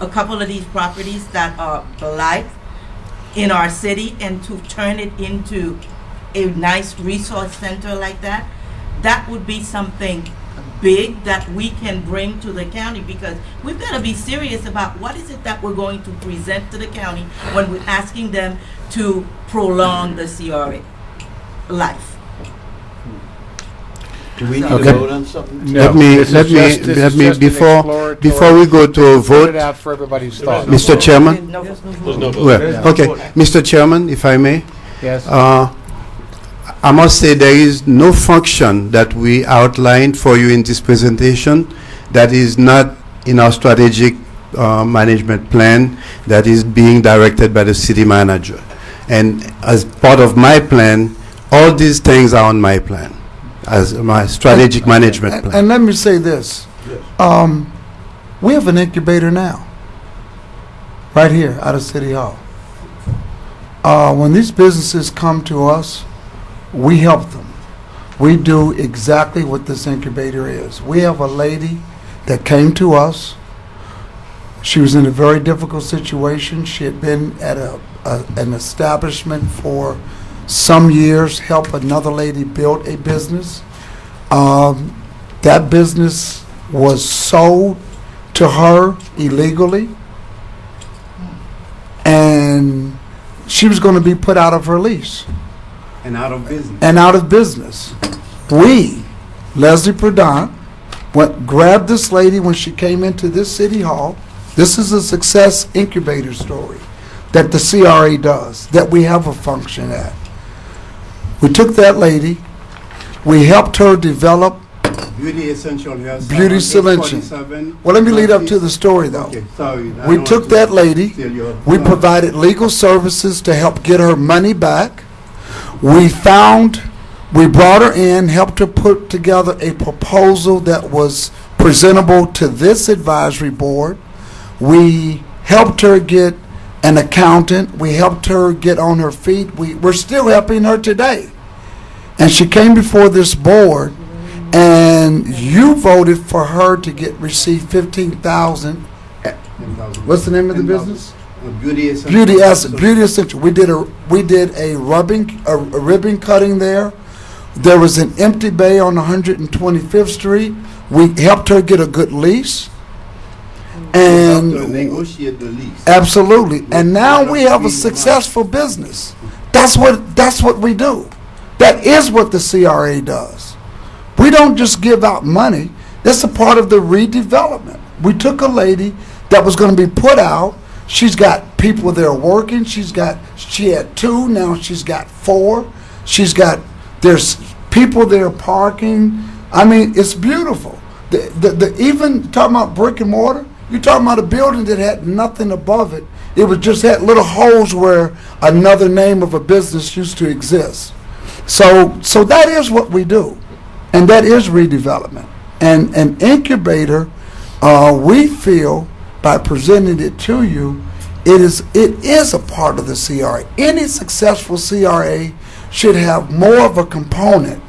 a couple of these properties that are blight in our city and to turn it into a nice resource center like that, that would be something big that we can bring to the county, because we've got to be serious about what is it that we're going to present to the county when we're asking them to prolong the CRA life. Do we need Okay. to vote on something? No, this is just an before exploratory- we go to a Put vote, it out for everybody's thoughts. Mr. Chairman. There's no vote. Well, okay, Mr. Chairman, if I may. Yes. I must say there is no function that we outlined for you in this presentation that is not in our strategic management plan that is being directed by the city manager. And as part of my plan, all these things are on my plan, as my strategic management plan. And let me say this. We have an incubator now, right here out of City Hall. When these businesses come to us, we help them. We do exactly what this incubator is. We have a lady that came to us. She was in a very difficult situation. She had been at an establishment for some years, helped another lady build a business. That business was sold to her illegally, and she was going to be put out of her lease. And out of business. And out of business. We, Leslie Pradant, grabbed this lady when she came into this city hall. This is a success incubator story that the CRA does, that we have a function at. We took that lady, we helped her develop Beauty Essential Hair Salon, Beauty Solution. 847. Well, let me lead up to the story, though. Okay, sorry. I We don't took want to that lady, steal your we time. provided legal services to help get her money back. We brought her in, helped her put together a proposal that was presentable to this advisory board. We helped her get an accountant. We helped her get on her feet. We're still helping her today. And she came before this board, and you voted for her to receive $15,000. What's the name of the business? Beauty Essential. Beauty Essential. We did a ribbon cutting there. There was an empty bay on 125th Street. We helped her get a good lease. And To negotiate the lease. absolutely. And now we have a successful business. That's what we do. That is what the CRA does. We don't just give out money. That's a part of the redevelopment. We took a lady that was going to be put out. She's got people there working. She had 2, now she's got 4. There's people there parking. I mean, it's beautiful. Even talking about brick and mortar, you're talking about a building that had nothing above it. It was just had little holes where another name of a business used to exist. So that is what we do, and that is redevelopment. And an incubator, we feel, by presenting it to you, it is a part of the CRA. Any successful CRA should have more of a component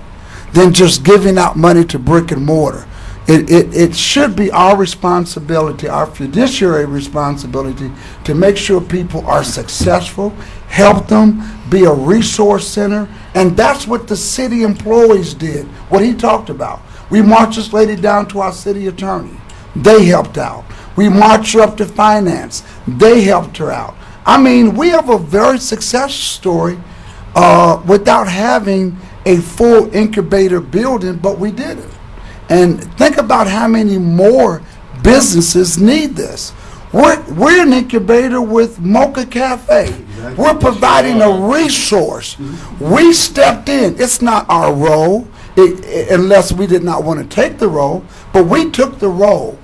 than just giving out money to brick and mortar. It should be our responsibility, our fiduciary responsibility, to make sure people are successful, help them, be a resource center, and that's what the city employees did, what he talked about. We marched this lady down to our city attorney. They helped out. We marched her up to finance. They helped her out. I mean, we have a very success story without having a full incubator building, but we did it. And think about how many more businesses need this. We're an incubator with Mocha Cafe. We're providing a resource. We stepped in. It's not our role, unless we did not want to take the role, but we took the role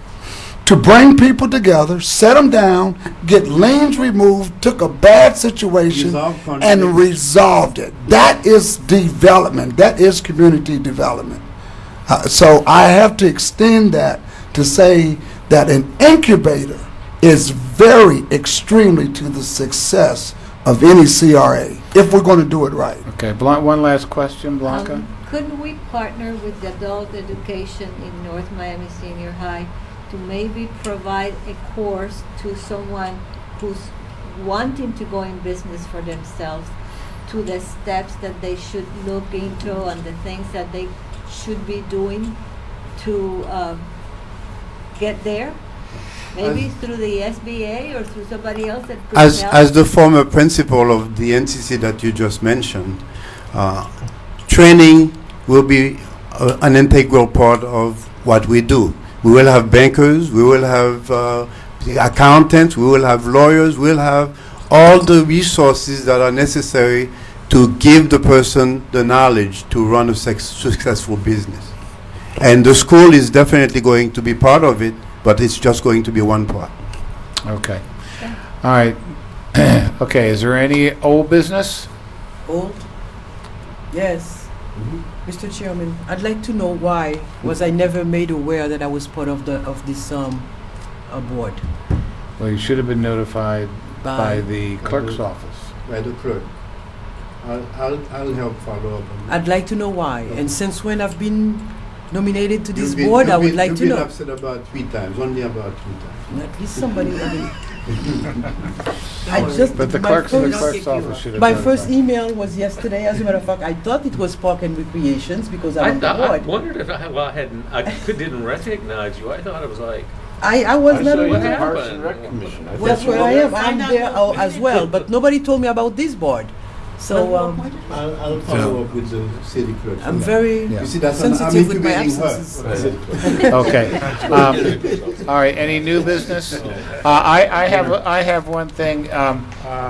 to bring people together, set them down, get liens removed, took a bad situation, and resolved it. That is development. That is community development. So I have to extend that to say that an incubator is very extremely to the success of any CRA, if we're going to do it right. Okay, one last question, Blanca. Couldn't we partner with the adult education in North Miami Senior High to maybe provide a course to someone who's wanting to go in business for themselves, to the steps that they should look into and the things that they should be doing to get there? Maybe through the SBA or through somebody else that could help? As the former principal of the NCC that you just mentioned, training will be an integral part of what we do. We will have bankers, we will have accountants, we will have lawyers, we'll have all the resources that are necessary to give the person the knowledge to run a successful business. And the school is definitely going to be part of it, but it's just going to be one part. Okay. All right. Okay, is there any old business? Old? Yes. Mr. Chairman, I'd like to know why was I never made aware that I was part of this board? Well, you should have been notified by the clerk's office. By the clerk. I'll help follow up on that. I'd like to know why. And since when I've been nominated to this board, I would like to know. You've been upset about 3 times, only about 2 times. At least somebody. But the clerk's office should have. My first email was yesterday. As a matter of fact, I thought it was Park and Recreations because I'm on the I board. wondered if didn't recognize you. I thought it was like. I was not what aware. happened? That's where I am. I'm there as well, but nobody told me about this board. So I'll follow up with the city clerk. I'm very sensitive with my absences. Okay. All right. Any new business? I have one thing.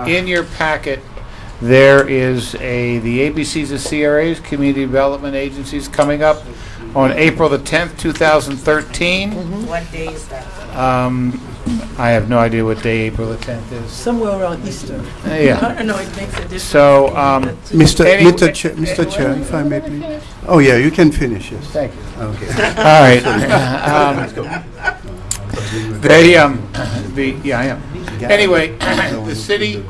In your packet, there is the ABCs of CRAs, Community Development Agencies, coming up on April the 10th, 2013. What day is that? I have no idea what day April the 10th is. Somewhere around Easter. Yeah. I don't know, it makes a difference. So, Mr. Chair, if I may please. Oh yeah, you can finish, yes. Thank you. Okay. All right. I am. Anyway, the city,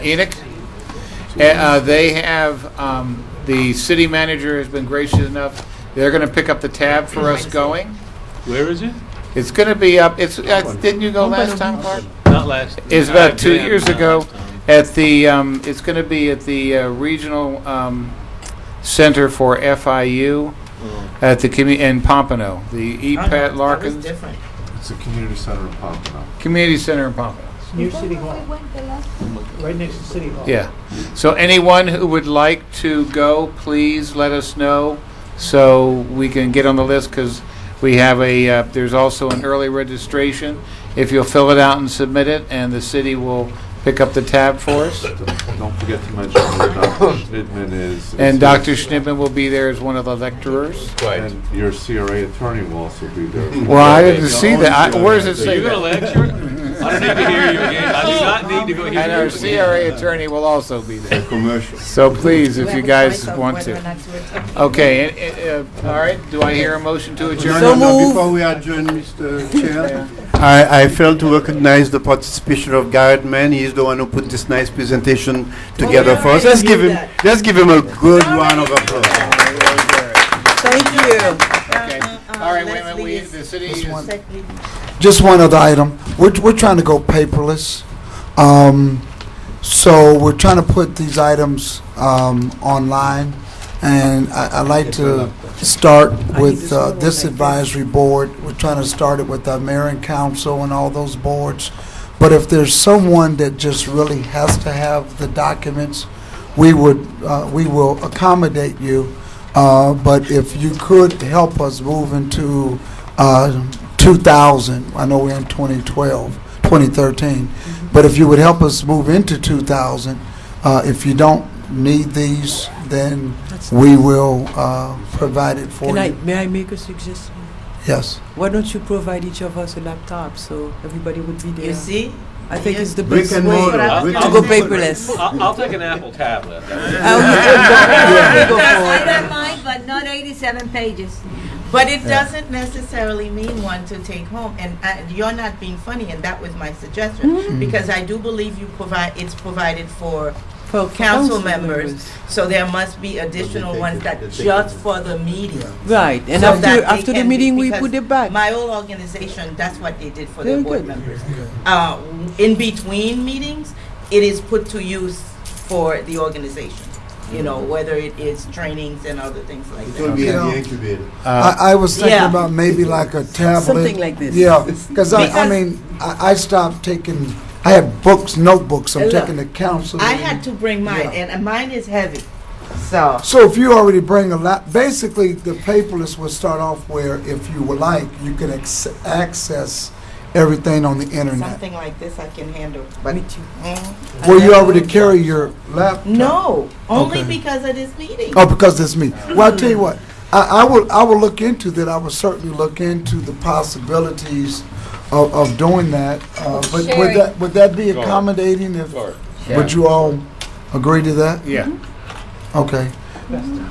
Enoch, they have, the city manager has been gracious enough. They're going to pick up the tab for us going. Where is it? It's going to be up. It's didn't you go last time, Clark? Not last. It's about 2 years ago. At the it's going to be at the regional center for FIU at the in Pompano. The EPAT Larkins. Different. It's a community center in Pompano. Community center in Pompano. Near City Hall. Right next to City Hall. Yeah. So anyone who would like to go, please let us know so we can get on the list, because we have there's also an early registration. If you'll fill it out and submit it, and the city will pick up the tab for us. Don't forget to mention that Dr. Schnidman is... And Dr. Schnidman will be there as one of the lecturers. And your CRA attorney will also be there. Well, I didn't see that. Where does it say You're going to lecture? I don't need to hear you again. I do not need to go hear you And our again. CRA attorney will also be there. Commercial. So please, if you guys want to. Okay, all right. Do I hear a motion to adjourn? No, before we adjourn, Mr. Chair, I failed to recognize the participation of Garrett Mann. He is the one who put this nice presentation together for us. Let's give him a good round of applause. Thank you. Okay. All right, wait a minute. The city is... Just one other item. We're trying to go paperless. So we're trying to put these items online. And I'd like to start with this advisory board. We're trying to start it with our mayor and council and all those boards. But if there's someone that just really has to have the documents, we will accommodate you. But if you could help us move into 2000, I know we're in 2013, but if you would help us move into 2000, if you don't need these, then we will provide it for you. May I make a suggestion? Yes. Why don't you provide each of us a laptop so everybody would be there? You see? I think it's the Brick best and way mortar. to go paperless. I'll take an Apple tablet. I don't mind, but not 87 pages. But it doesn't necessarily mean one to take home. And you're not being funny, and that was my suggestion. Because I do believe it's provided for council members. So there must be additional ones that just for the meeting. Right. And So after the meeting, we put it back. My old organization, that's what they did for their board members. In between meetings, it is put to use for the organization. you know, whether it is trainings and other things like It will be that. in the incubator. I was thinking Yeah. about maybe like a tablet. Something like this. Yeah, because I Because- mean, I stopped taking, I had books, notebooks, I'm Look, taking the counseling. I had to bring mine, Yeah. and mine is heavy, so. So if you already bring a lot, basically the paperless would start off where if you would like, you can access everything on the internet. Something like this I can handle, but. Me too. Will you already carry your laptop? No, only Okay. because of this meeting. Oh, because it's me. Well, I'll tell you what, I will look into that. I will certainly look into the possibilities of doing that. But Sherry. would that be Sure. accommodating if, Sure. would you all agree to that? Yeah. Okay.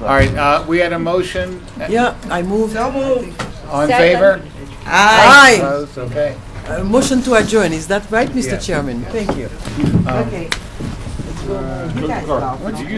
All right, we had a motion. Yeah, I move. So moved. All in Second. favor? Aye. Opposed? Okay. Motion to adjourn, is that right, Mr. Yeah. Chairman? Thank you. Okay. Let's go home. You guys go. Would you use